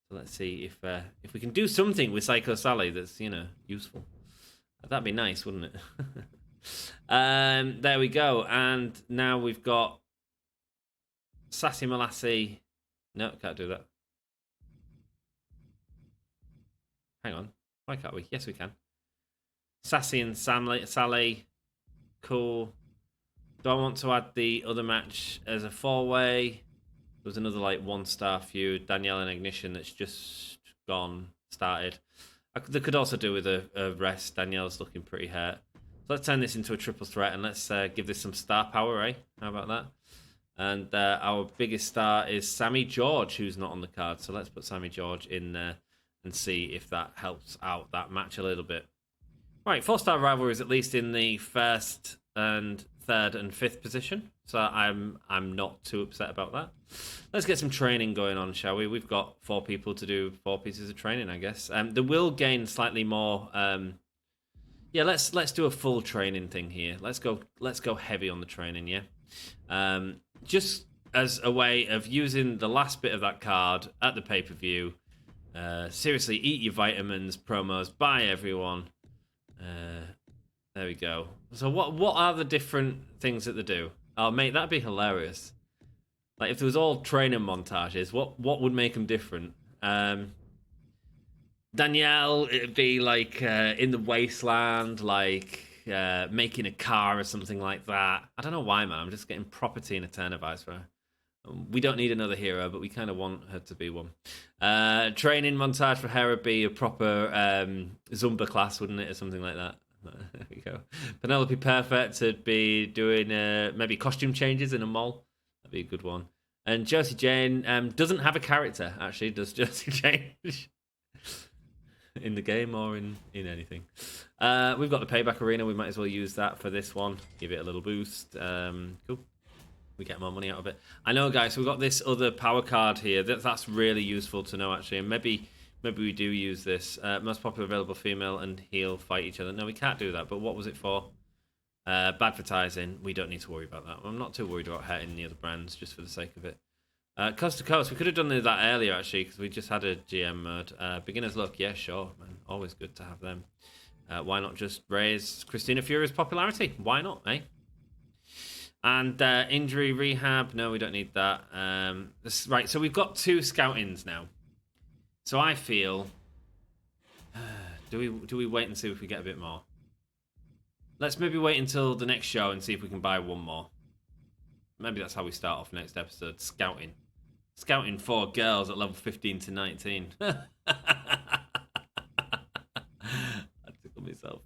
So let's see if we can do something with Psycho Sally that's, useful. That'd be nice, wouldn't it? There we go. And now we've got Sassy Molassie. No, can't do that. Hang on. Why can't we? Yes, we can. Sassy and Sally. Cool. Do I want to add the other match as a 4-way? There was another, 1-star feud. Danielle and Ignition that's just started. They could also do with a rest. Danielle's looking pretty hurt. So let's turn this into a triple threat and let's give this some star power, eh? How about that? And our biggest star is Sammy George, who's not on the card. So let's put Sammy George in there and see if that helps out that match a little bit. Right, 4-star rivalries at least in the first and third and fifth position. So I'm not too upset about that. Let's get some training going on, shall we? We've got 4 people to do 4 pieces of training, I guess. They will gain slightly more. Yeah, let's do a full training thing here. Let's go heavy on the training, yeah. Just as a way of using the last bit of that card at the pay-per-view. Seriously, eat your vitamins, promos, bye everyone. There we go. So what are the different things that they do? Oh, mate, that'd be hilarious. If there was all training montages, what would make them different? Danielle, it'd be in the wasteland, making a car or something like that. I don't know why, man. I'm just getting proper Tina Turner vibes for her. We don't need another hero, but we kind of want her to be one. Training montage for her would be a proper Zumba class, wouldn't it, or something like that? There we go. Penelope Perfect would be doing maybe costume changes in a mall. That'd be a good one. And Josie Jane doesn't have a character, actually, does Josie Jane? In the game or in anything. We've got the Payback Arena. We might as well use that for this one. Give it a little boost. Cool. We get more money out of it. I know, guys, we've got this other power card here. That's really useful to know, actually. And maybe we do use this. Most popular available female and heel fight each other. No, we can't do that. But what was it for? Advertising. We don't need to worry about that. I'm not too worried about hurting the other brands just for the sake of it. Coast to Coast. We could have done that earlier, actually, because we just had a GM mode. Beginner's Luck. Yeah, sure, man. Always good to have them. Why not just raise Christina Fury's popularity? Why not, eh? And injury rehab. No, we don't need that. Right, so we've got 2 scoutings now. So I feel... Do we wait and see if we get a bit more? Let's maybe wait until the next show and see if we can buy 1 more. Maybe that's how we start off next episode. Scouting. Scouting for girls at level 15 to 19. I tickle myself.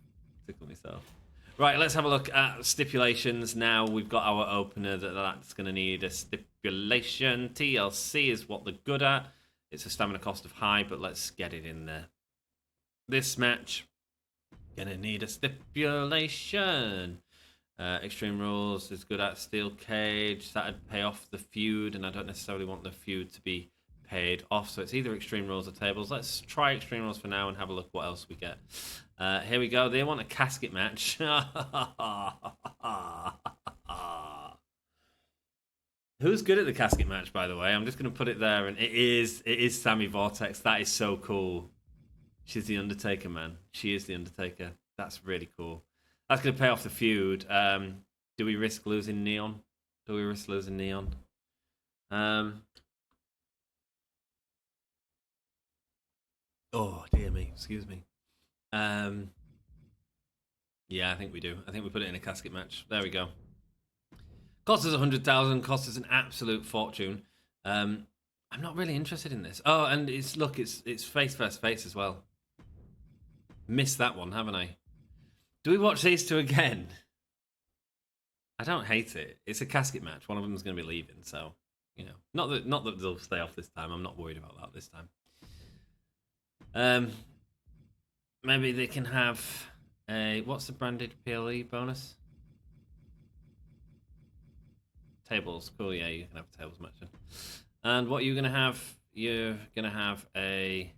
Right, let's have a look at stipulations now. We've got our opener that's going to need a stipulation. TLC is what they're good at. It's a stamina cost of high, but let's get it in there. This match, gonna need a stipulation. Extreme Rules is good at Steel Cage. That'd pay off the feud, and I don't necessarily want the feud to be paid off. So it's either Extreme Rules or tables. Let's try Extreme Rules for now and have a look what else we get. Here we go. They want a casket match. Who's good at the casket match, by the way? I'm just going to put it there, and it is Sammy Vortex. That is so cool. She's the Undertaker, man. She is the Undertaker. That's really cool. That's going to pay off the feud. Do we risk losing Neon? Oh, dear me. Excuse me. Yeah, I think we do. I think we put it in a casket match. There we go. Cost us 100,000. Cost us an absolute fortune. I'm not really interested in this. Oh, and it's face versus face as well. Missed that one, haven't I? Do we watch these 2 again? I don't hate it. It's a casket match. One of them is going to be leaving, so not that they'll stay off this time. I'm not worried about that this time. Maybe they can have a what's the branded PLE bonus? Tables. Cool. Yeah, you can have a tables match. And what you're going to have? You're going to have a.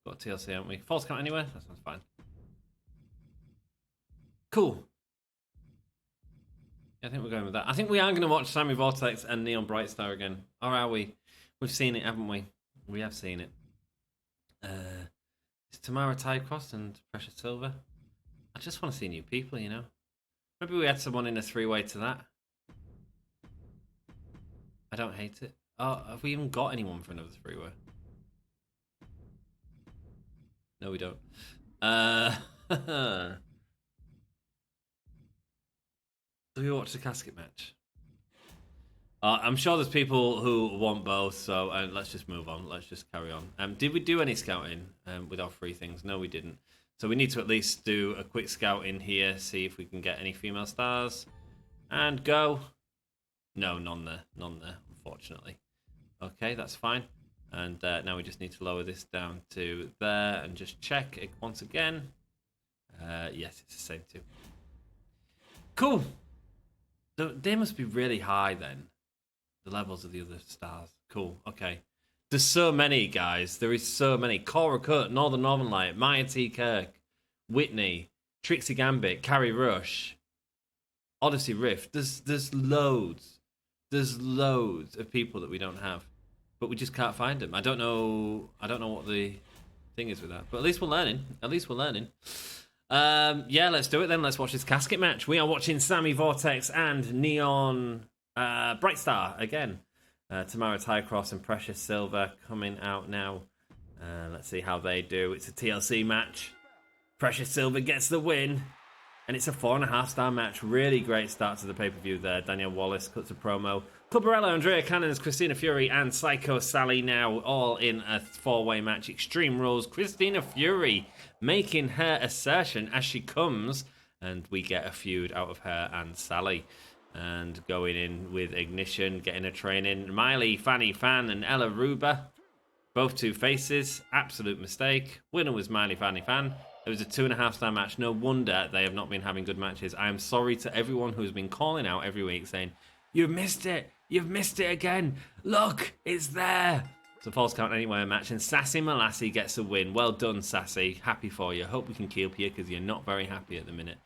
Got TLC, haven't we? False count anywhere? That sounds fine. Cool. I think we're going with that. I think we are going to watch Sammy Vortex and Neon Brightstar again. Or are we? We've seen it, haven't we? We have seen it. It's Tamara Tycross and Precious Silver. I just want to see new people, you know? Maybe we had someone in a three-way to that. I don't hate it. Oh, have we even got anyone for another three-way? No, we don't. Do we watch the casket match? I'm sure there's people who want both, so let's just move on. Let's just carry on. Did we do any scouting with our free things? No, we didn't. So we need to at least do a quick scout in here, see if we can get any female stars. And go. No, none there. None there, unfortunately. Okay, that's fine. And now we just need to lower this down to there and just check it once again. Yes, it's the same too. Cool. So they must be really high then. The levels of the other stars. Cool. Okay. There's so many, guys. There is so many. Cora Cut, Northern Light, Maya T. Kirk, Whitney, Trixie Gambit, Carrie Rush, Odyssey Rift. There's loads. There's loads of people that we don't have, but we just can't find them. I don't know what the thing is with that, but at least we're learning. Yeah, let's do it then. Let's watch this casket match. We are watching Sammy Vortex and Neon Brightstar again. Tamara Tycross and Precious Silver coming out now. Let's see how they do. It's a TLC match. Precious Silver gets the win. And it's a 4.5-star match. Really great start to the pay-per-view there. Danielle Wallace cuts a promo. Clubbarella, Andrea Cannons, Christina Fury, and Psycho Sally now all in a 4-way match. Extreme Rules. Christina Fury making her assertion as she comes. And we get a feud out of her and Sally. And going in with Ignition, getting a training. Miley, Fanny Fan, and Ella Ruba. Both two faces. Absolute mistake. Winner was Miley, Fanny Fan. It was a 2.5-star match. No wonder they have not been having good matches. I am sorry to everyone who has been calling out every week saying, "You've missed it. You've missed it again. Look, it's there." It's a false count anyway match. And Sassy Malassi gets a win. Well done, Sassy. Happy for you. Hope we can keep you because you're not very happy at the minute.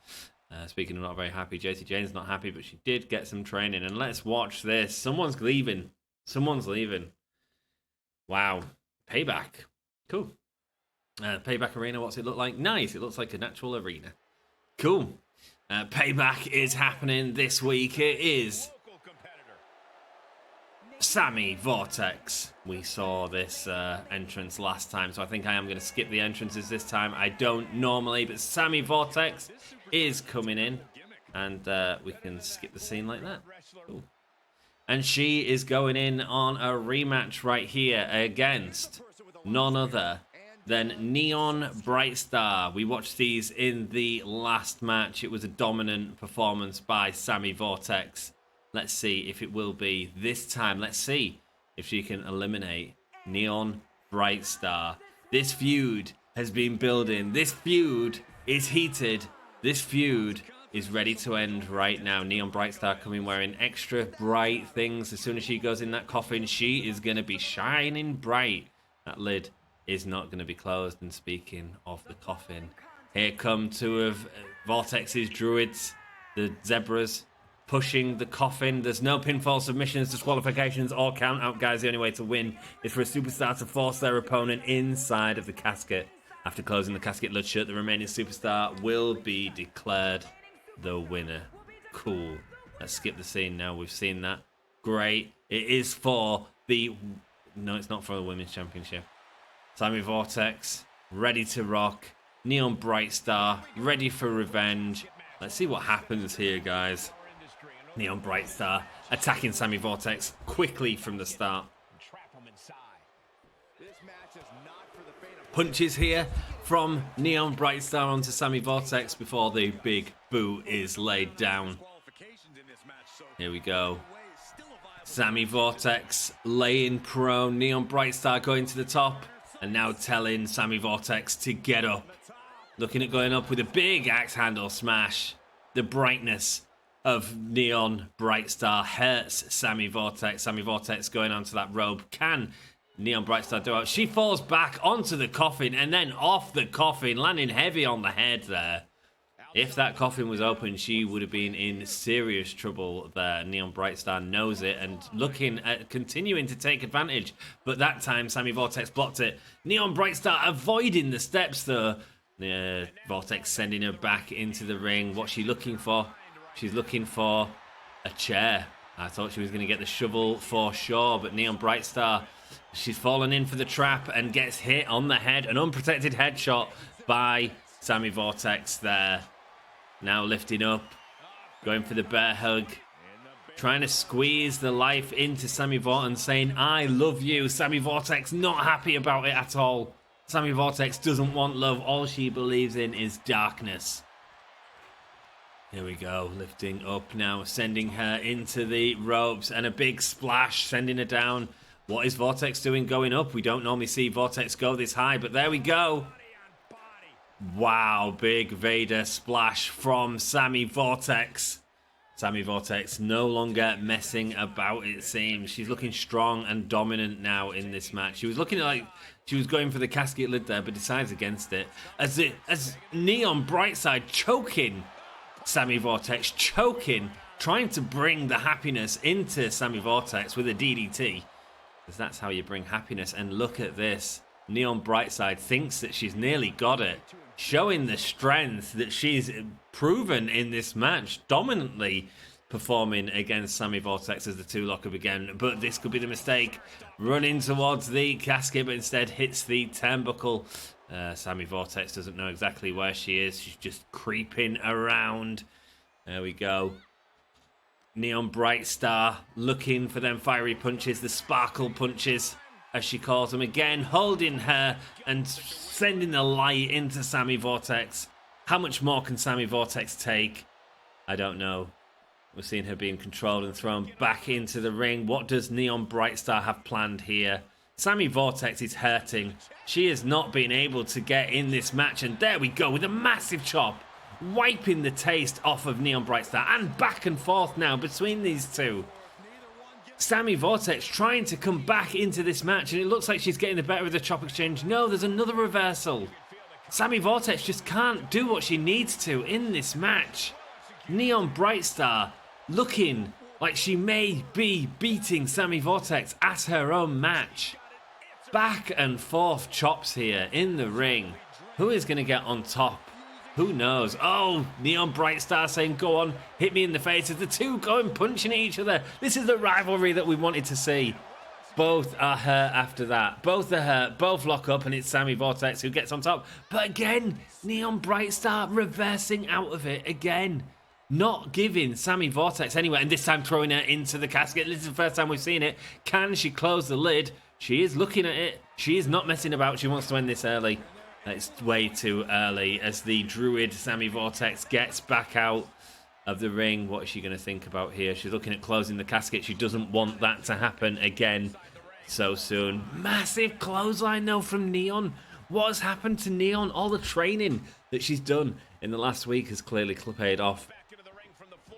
Speaking of not very happy, JC Jane's not happy, but she did get some training. And let's watch this. Someone's leaving. Wow. Payback. Cool. Payback Arena, what's it look like? Nice. It looks like a natural arena. Cool. Payback is happening this week. It is Sammy Vortex. We saw this entrance last time, so I think I am going to skip the entrances this time. I don't normally, but Sammy Vortex is coming in, and we can skip the scene like that. Cool. And she is going in on a rematch right here against none other than Neon Brightstar. We watched these in the last match. It was a dominant performance by Sammy Vortex. Let's see if it will be this time. Let's see if she can eliminate Neon Brightstar. This feud has been building. This feud is heated. This feud is ready to end right now. Neon Brightstar coming wearing extra bright things. As soon as she goes in that coffin, she is going to be shining bright. That lid is not going to be closed. And speaking of the coffin, here come two of Vortex's druids, the zebras, pushing the coffin. There's no pinfall submissions, disqualifications, or count out, guys. The only way to win is for a superstar to force their opponent inside of the casket. After closing the casket lid shut, the remaining superstar will be declared the winner. Cool. Let's skip the scene now. We've seen that. Great. It is for the... No, it's not for the Women's Championship. Sammy Vortex, ready to rock. Neon Brightstar, ready for revenge. Let's see what happens here, guys. Neon Brightstar attacking Sammy Vortex quickly from the start. Punches here from Neon Brightstar onto Sammy Vortex before the big boot is laid down. Here we go. Sammy Vortex laying prone. Neon Brightstar going to the top. And now telling Sammy Vortex to get up. Looking at going up with a big axe handle smash. The brightness of Neon Brightstar hurts Sammy Vortex. Sammy Vortex going onto that rope. Can Neon Brightstar do it? She falls back onto the coffin and then off the coffin, landing heavy on the head there. If that coffin was open, she would have been in serious trouble there. Neon Brightstar knows it and looking at continuing to take advantage. But that time, Sammy Vortex blocked it. Neon Brightstar avoiding the steps, though. Vortex sending her back into the ring. What's she looking for? She's looking for a chair. I thought she was going to get the shovel for sure, but Neon Brightstar, she's fallen in for the trap and gets hit on the head. An unprotected headshot by Sammy Vortex there. Now lifting up, going for the bear hug, trying to squeeze the life into Sammy Vortex, saying, I love you. Sammy Vortex not happy about it at all. Sammy Vortex doesn't want love. All she believes in is darkness. Here we go, lifting up now, sending her into the ropes, and a big splash, sending her down. What is Vortex doing going up? We don't normally see Vortex go this high, but there we go. Wow, big Vader splash from Sammy Vortex. Sammy Vortex no longer messing about, it seems. She's looking strong and dominant now in this match. She was looking like she was going for the casket lid there, but decides against it. As Neon Brightside choking Sammy Vortex, trying to bring the happiness into Sammy Vortex with a DDT. Because that's how you bring happiness. And look at this. Neon Brightside thinks that she's nearly got it. Showing the strength that she's proven in this match, dominantly performing against Sammy Vortex as the two lock up again. But this could be the mistake. Running towards the casket, but instead hits the turnbuckle. Sammy Vortex doesn't know exactly where she is. She's just creeping around. There we go. Neon Brightstar looking for them fiery punches, the sparkle punches, as she calls them again, holding her and sending the light into Sammy Vortex. How much more can Sammy Vortex take? I don't know. We're seeing her being controlled and thrown back into the ring. What does Neon Brightstar have planned here? Sammy Vortex is hurting. She has not been able to get in this match, and there we go with a massive chop, wiping the taste off of Neon Brightstar, and back and forth now between these two. Sammy Vortex trying to come back into this match, and it looks like she's getting the better of the chop exchange. No, there's another reversal. Sammy Vortex just can't do what she needs to in this match. Neon Brightstar looking like she may be beating Sammy Vortex at her own match. Back and forth chops here in the ring. Who is going to get on top? Who knows? Oh, Neon Brightstar saying, go on, hit me in the face. As the two going punching at each other. This is the rivalry that we wanted to see. Both are hurt after that. Both are hurt. Both lock up, and it's Sammy Vortex who gets on top. But again, Neon Brightstar reversing out of it again. Not giving Sammy Vortex anywhere, and this time throwing her into the casket. This is the first time we've seen it. Can she close the lid? She is looking at it. She is not messing about. She wants to end this early. It's way too early as the Druid Sammy Vortex gets back out of the ring. What is she going to think about here? She's looking at closing the casket. She doesn't want that to happen again so soon. Massive clothesline though from Neon. What has happened to Neon? All the training that she's done in the last week has clearly paid off.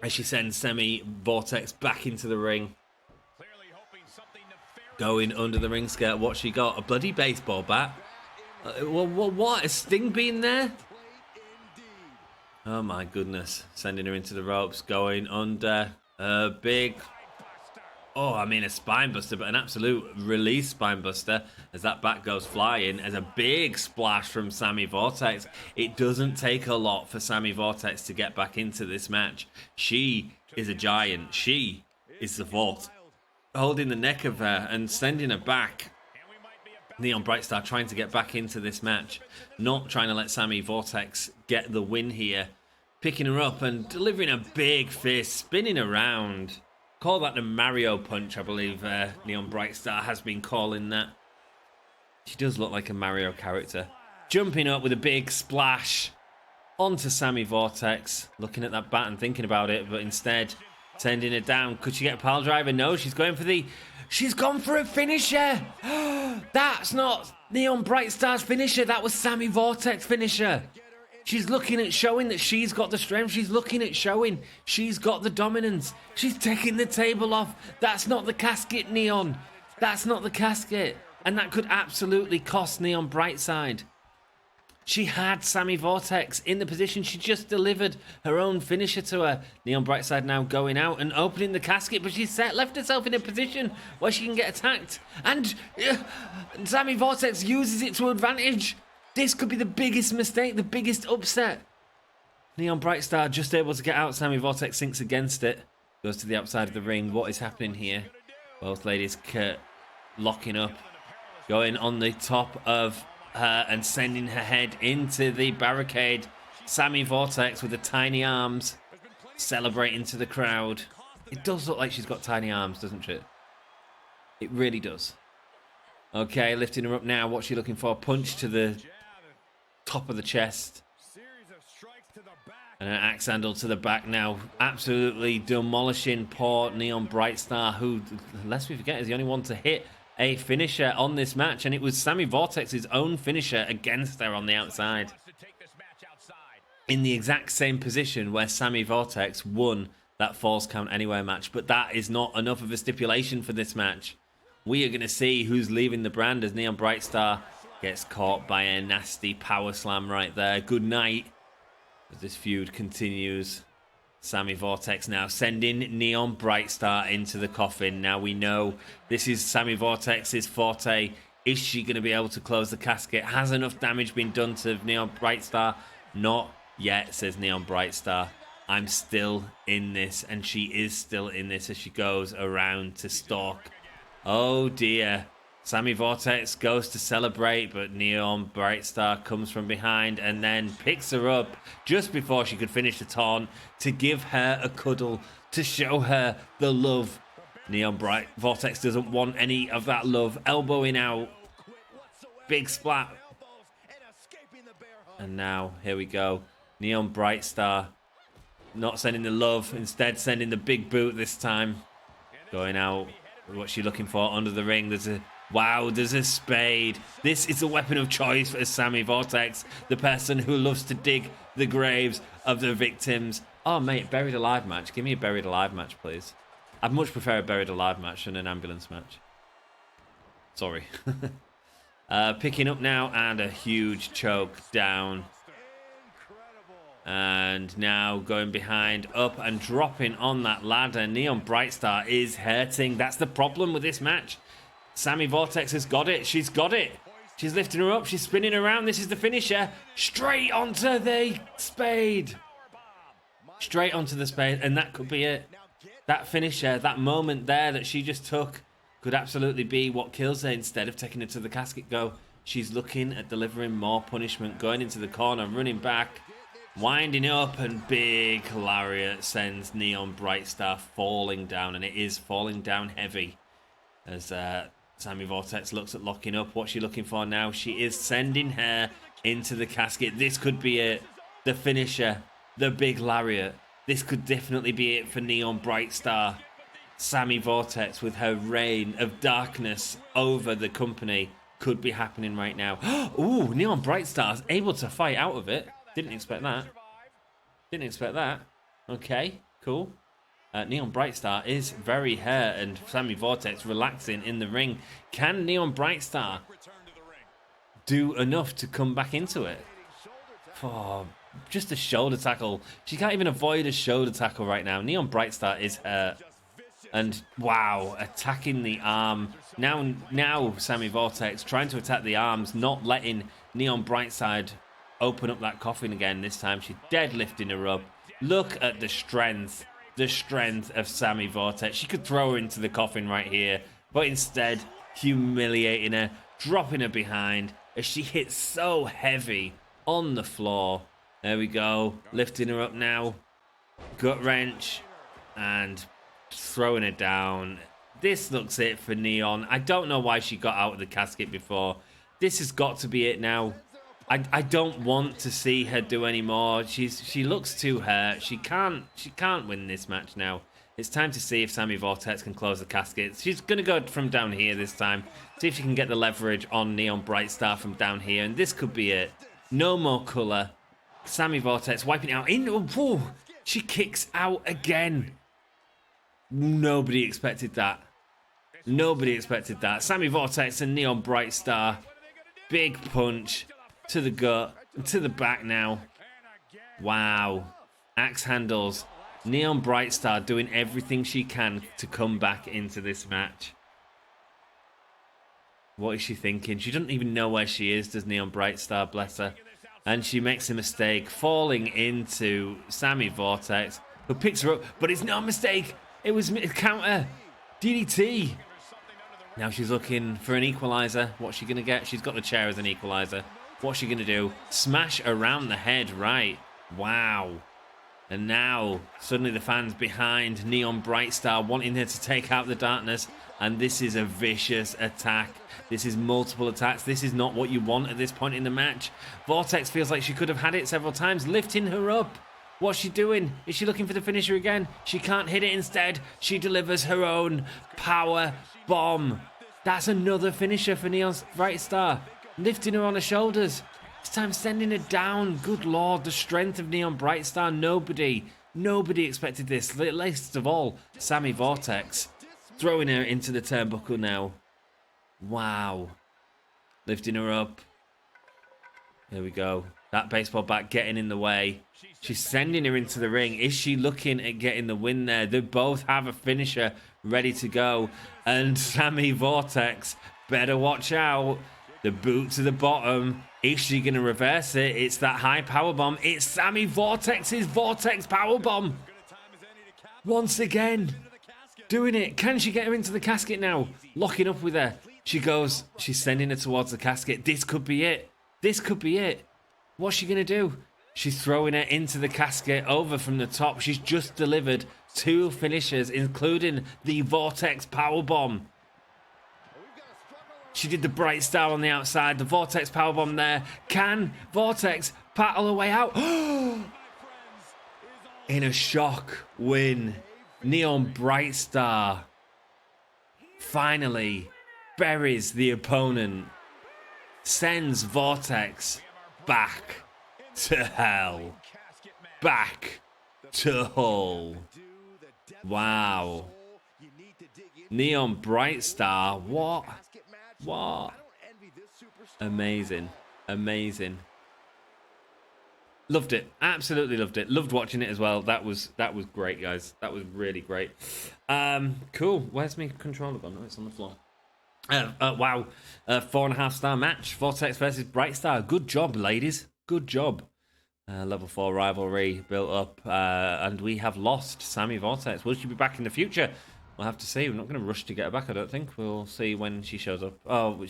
As she sends Sammy Vortex back into the ring. Going under the ring skirt. What's she got? A bloody baseball bat? What? Has Sting been there? Oh my goodness. Sending her into the ropes. Going under a big... Oh, I mean a spine buster, but an absolute release spine buster as that bat goes flying. As a big splash from Sammy Vortex. It doesn't take a lot for Sammy Vortex to get back into this match. She is a giant. She is the vault. Holding the neck of her and sending her back. Neon Brightstar trying to get back into this match. Not trying to let Sammy Vortex get the win here. Picking her up and delivering a big fist. Spinning around. Call that the Mario punch, I believe Neon Brightstar has been calling that. She does look like a Mario character. Jumping up with a big splash onto Sammy Vortex. Looking at that bat and thinking about it, but instead sending it down. Could she get a pile driver? No, she's going for the... She's gone for a finisher! That's not Neon Brightstar's finisher. That was Sammy Vortex finisher. She's looking at showing that she's got the strength. She's looking at showing she's got the dominance. She's taking the table off. That's not the casket, Neon. That's not the casket. And that could absolutely cost Neon Brightside. She had Sammy Vortex in the position. She just delivered her own finisher to her. Neon Brightside now going out and opening the casket, but she's left herself in a position where she can get attacked. And Sammy Vortex uses it to advantage. This could be the biggest mistake, the biggest upset. Neon Brightstar just able to get out. Sammy Vortex sinks against it. Goes to the outside of the ring. What is happening here? Both ladies locking up. Going on the top of her and sending her head into the barricade. Sammy Vortex with the tiny arms celebrating to the crowd. It does look like she's got tiny arms, doesn't it? It really does. Okay, lifting her up now. What's she looking for? Punch to the top of the chest. And an axe handle to the back now. Absolutely demolishing poor Neon Brightstar, who, lest we forget, is the only one to hit a finisher on this match, and it was Sammy Vortex's own finisher against her on the outside. In the exact same position where Sammy Vortex won that Falls Count Anywhere match, but that is not enough of a stipulation for this match. We are going to see who's leaving the brand as Neon Brightstar gets caught by a nasty power slam right there. Good night as this feud continues. Sammy Vortex now sending Neon Brightstar into the coffin. Now we know this is Sammy Vortex's forte. Is she going to be able to close the casket? Has enough damage been done to Neon Brightstar? Not yet, says Neon Brightstar. I'm still in this, and she is still in this as she goes around to stalk. Oh dear. Sammy Vortex goes to celebrate, but Neon Brightstar comes from behind and then picks her up just before she could finish the taunt to give her a cuddle, to show her the love. Neon Vortex doesn't want any of that love. Elbowing out. Big splat. And now, here we go. Neon Brightstar not sending the love, instead sending the big boot this time. Going out. What's she looking for under the ring? There's a spade. This is a weapon of choice for Sammy Vortex, the person who loves to dig the graves of the victims. Oh, mate, buried alive match. Give me a buried alive match, please. I'd much prefer a buried alive match than an ambulance match. Sorry. Picking up now, and a huge choke down. And now going behind, up and dropping on that ladder. Neon Brightstar is hurting. That's the problem with this match. Sammy Vortex has got it. She's got it. She's lifting her up. She's spinning around. This is the finisher. Straight onto the spade. Straight onto the spade. And that could be it. That finisher, that moment there that she just took, could absolutely be what kills her. Instead of taking her to the casket go, she's looking at delivering more punishment. Going into the corner, running back, winding up, and big lariat sends Neon Brightstar falling down. And it is falling down heavy as Sammy Vortex looks at locking up. What's she looking for now? She is sending her into the casket. This could be it. The finisher. The big lariat. This could definitely be it for Neon Brightstar. Sammy Vortex with her reign of darkness over the company could be happening right now. Ooh, Neon Brightstar's able to fight out of it. Didn't expect that. Didn't expect that. Okay, cool. Neon Brightstar is very hurt, and Sammy Vortex relaxing in the ring. Can Neon Brightstar do enough to come back into it? Oh, just a shoulder tackle. She can't even avoid a shoulder tackle right now. Neon Brightstar is hurt. And wow, attacking the arm. Now Sammy Vortex trying to attack the arms, not letting Neon Brightside open up that coffin again. This time she's deadlifting her up. Look at the strength. The strength of Sammy Vortex. She could throw her into the coffin right here, but instead humiliating her, dropping her behind as she hits so heavy on the floor. There we go, lifting her up now, gut wrench, and throwing her down. This looks it for Neon. I don't know why she got out of the casket before. This has got to be it now. I don't want to see her do any more. She looks too hurt. She can't win this match now. It's time to see if Sammy Vortex can close the casket. She's going to go from down here this time. See if she can get the leverage on Neon Brightstar from down here. And this could be it. No more colour. Sammy Vortex wiping out. She kicks out again. Nobody expected that. Nobody expected that. Sammy Vortex and Neon Brightstar. Big punch to the gut. To the back now. Wow. Axe handles. Neon Brightstar doing everything she can to come back into this match. What is she thinking? She doesn't even know where she is, does Neon Brightstar, bless her. And she makes a mistake, falling into Sammy Vortex, who picks her up, but it's not a mistake. It was a counter. DDT. Now she's looking for an equalizer. What's she going to get? She's got the chair as an equalizer. What's she going to do? Smash around the head, right. Wow. And now, suddenly the fans behind Neon Brightstar wanting her to take out the darkness. And this is a vicious attack. This is multiple attacks. This is not what you want at this point in the match. Vortex feels like she could have had it several times, lifting her up. What's she doing? Is she looking for the finisher again? She can't hit it. Instead, she delivers her own power bomb. That's another finisher for Neon Brightstar. Lifting her on her shoulders. This time sending her down. Good lord, the strength of Neon Brightstar. Nobody expected this. Least of all, Sammy Vortex. Throwing her into the turnbuckle now. Wow. Lifting her up. Here we go. That baseball bat getting in the way. She's sending her into the ring. Is she looking at getting the win there? They both have a finisher ready to go. And Sammy Vortex better watch out. The boot to the bottom. Is she going to reverse it? It's that high power bomb. It's Sammy Vortex's Vortex power bomb. Once again. Doing it. Can she get her into the casket now? Locking up with her. She goes. She's sending her towards the casket. This could be it. This could be it. What's she going to do? She's throwing her into the casket over from the top. She's just delivered 2 finishers, including the Vortex powerbomb. She did the Bright Star on the outside. The Vortex powerbomb there. Can Vortex battle her way out? In a shock win. Neon Brightstar finally buries the opponent. Sends Vortex back to hell. Back to Hull. Wow. Neon Brightstar. What? Amazing. Loved it. Absolutely loved it. Loved watching it as well. That was great, guys. That was really great. Cool. Where's my controller gone? Oh, it's on the floor. Wow. 4.5 star match. Vortex versus Brightstar. Good job, ladies. Good job. Level 4 rivalry built up. And we have lost Sammy Vortex. Will she be back in the future? We'll have to see. We're not going to rush to get her back, I don't think. We'll see when she shows up. Oh,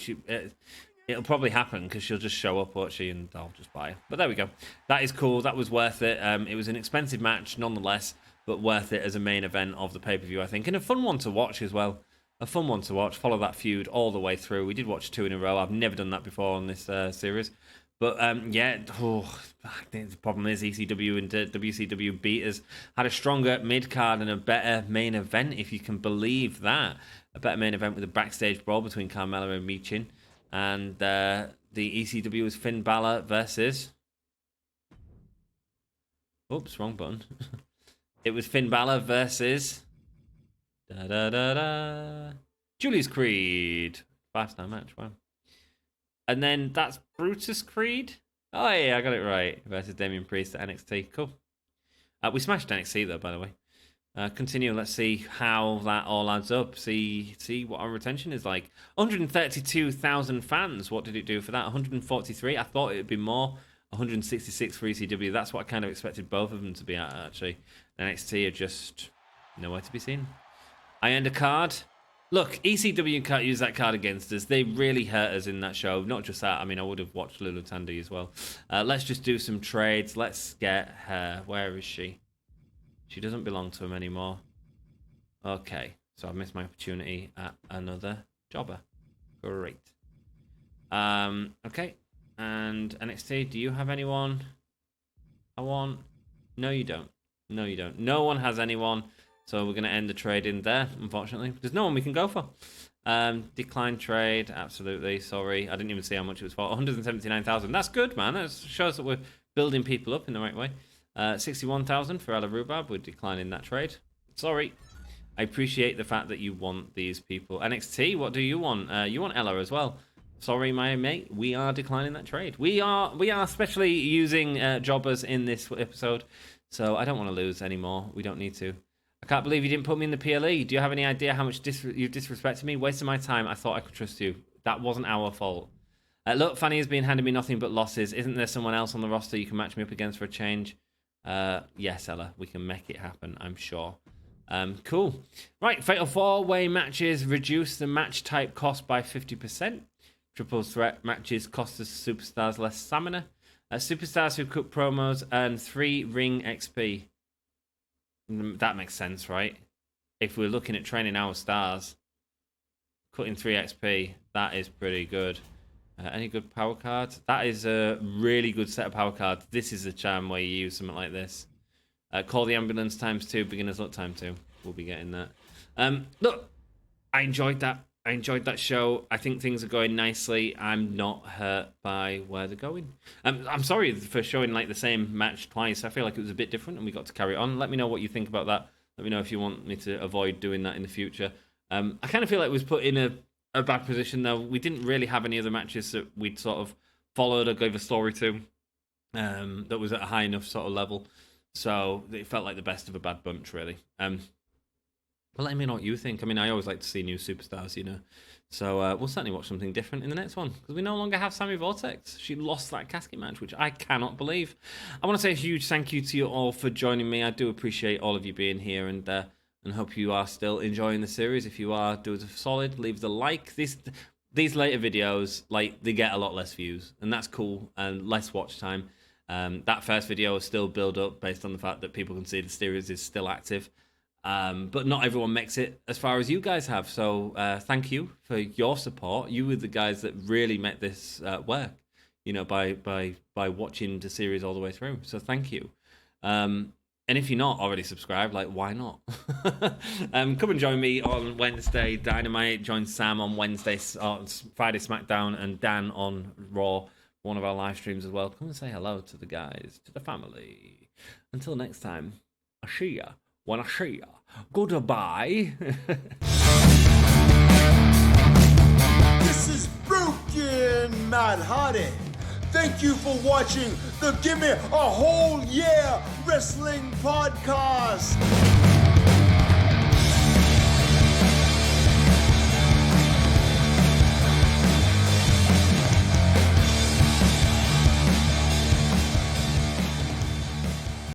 it'll probably happen because she'll just show up, won't she? And I'll just buy her. But there we go. That is cool. That was worth it. It was an expensive match nonetheless, but worth it as a main event of the pay-per-view, I think. And a fun one to watch as well. A fun one to watch. Follow that feud all the way through. We did watch 2 in a row. I've never done that before on this series. But the problem is ECW and WCW beaters had a stronger mid-card and a better main event, if you can believe that. A better main event with a backstage brawl between Carmella and Michin. And the ECW was Finn Balor versus... Oops, wrong button. It was Finn Balor versus... Julius Creed. 5-star match, wow. And then that's Brutus Creed. Oh, yeah, I got it right. Versus Damian Priest at NXT. Cool. We smashed NXT, though, by the way. Continue. Let's see how that all adds up. See what our retention is like. 132,000 fans. What did it do for that? 143. I thought it would be more. 166 for ECW. That's what I kind of expected both of them to be at, actually. NXT are just nowhere to be seen. I earned a card. Look, ECW can't use that card against us. They really hurt us in that show. Not just that. I mean, I would have watched Lulu Tandy as well. Let's just do some trades. Let's get her. Where is she? She doesn't belong to him anymore. Okay. So I missed my opportunity at another jobber. Great. Okay. And NXT, do you have anyone I want? No, you don't. No, you don't. No one has anyone. So we're going to end the trade in there, unfortunately. There's no one we can go for. Decline trade, absolutely. Sorry, I didn't even see how much it was for. 179,000. That's good, man. That shows that we're building people up in the right way. 61,000 for Ella Rhubarb. We're declining that trade. Sorry. I appreciate the fact that you want these people. NXT, what do you want? You want Ella as well. sorry, my mate, we are declining that trade. We are especially using jobbers in this episode, so I don't want to lose anymore. We don't need to. I can't believe you didn't put me in the PLE. Do you have any idea how much you've disrespected me? Wasted my time. I thought I could trust you. That wasn't our fault. Look, Fanny has been handing me nothing but losses. Isn't there someone else on the roster you can match me up against for a change? Yes, Ella, we can make it happen, I'm sure. Cool. Right, Fatal 4-way matches reduce the match type cost by 50%. Triple threat matches cost us superstars less stamina. Superstars who cook promos and 3 ring XP. That makes sense, right? If we're looking at training our stars, cutting 3 XP, that is pretty good. Any good power cards? That is a really good set of power cards. This is a charm where you use something like this. Call the ambulance ×2, beginner's luck ×2. We'll be getting that. Look, I enjoyed that. I enjoyed that show. I think things are going nicely. I'm not hurt by where they're going. I'm sorry for showing like the same match twice. I feel like it was a bit different and we got to carry it on. Let me know what you think about that. Let me know if you want me to avoid doing that in the future. I kind of feel like it was put in a bad position, though. We didn't really have any other matches that we'd sort of followed or gave a story to that was at a high enough sort of level. So it felt like the best of a bad bunch, really. But let me know what you think. I mean, I always like to see new superstars, you know. So we'll certainly watch something different in the next one, because we no longer have Sammy Vortex. She lost that casket match, which I cannot believe. I want to say a huge thank you to you all for joining me. I do appreciate all of you being here, and hope you are still enjoying the series. If you are, do us a solid, leave the like. These later videos, like, they get a lot less views, and that's cool, and less watch time. That first video is still build up based on the fact that people can see the series is still active. But not everyone makes it as far as you guys have. So thank you for your support. You were the guys that really made this work, you know, by watching the series all the way through. So thank you. And if you're not already subscribed, like, why not? Come and join me on Wednesday Dynamite. Join Sam on Friday SmackDown, and Dan on Raw, one of our live streams as well. Come and say hello to the guys, to the family. Until next time, I see ya. When I see ya. Goodbye. This is Broken Matt Hardy. Thank you for watching the Gimme a Whole Yeah Wrestling Podcast.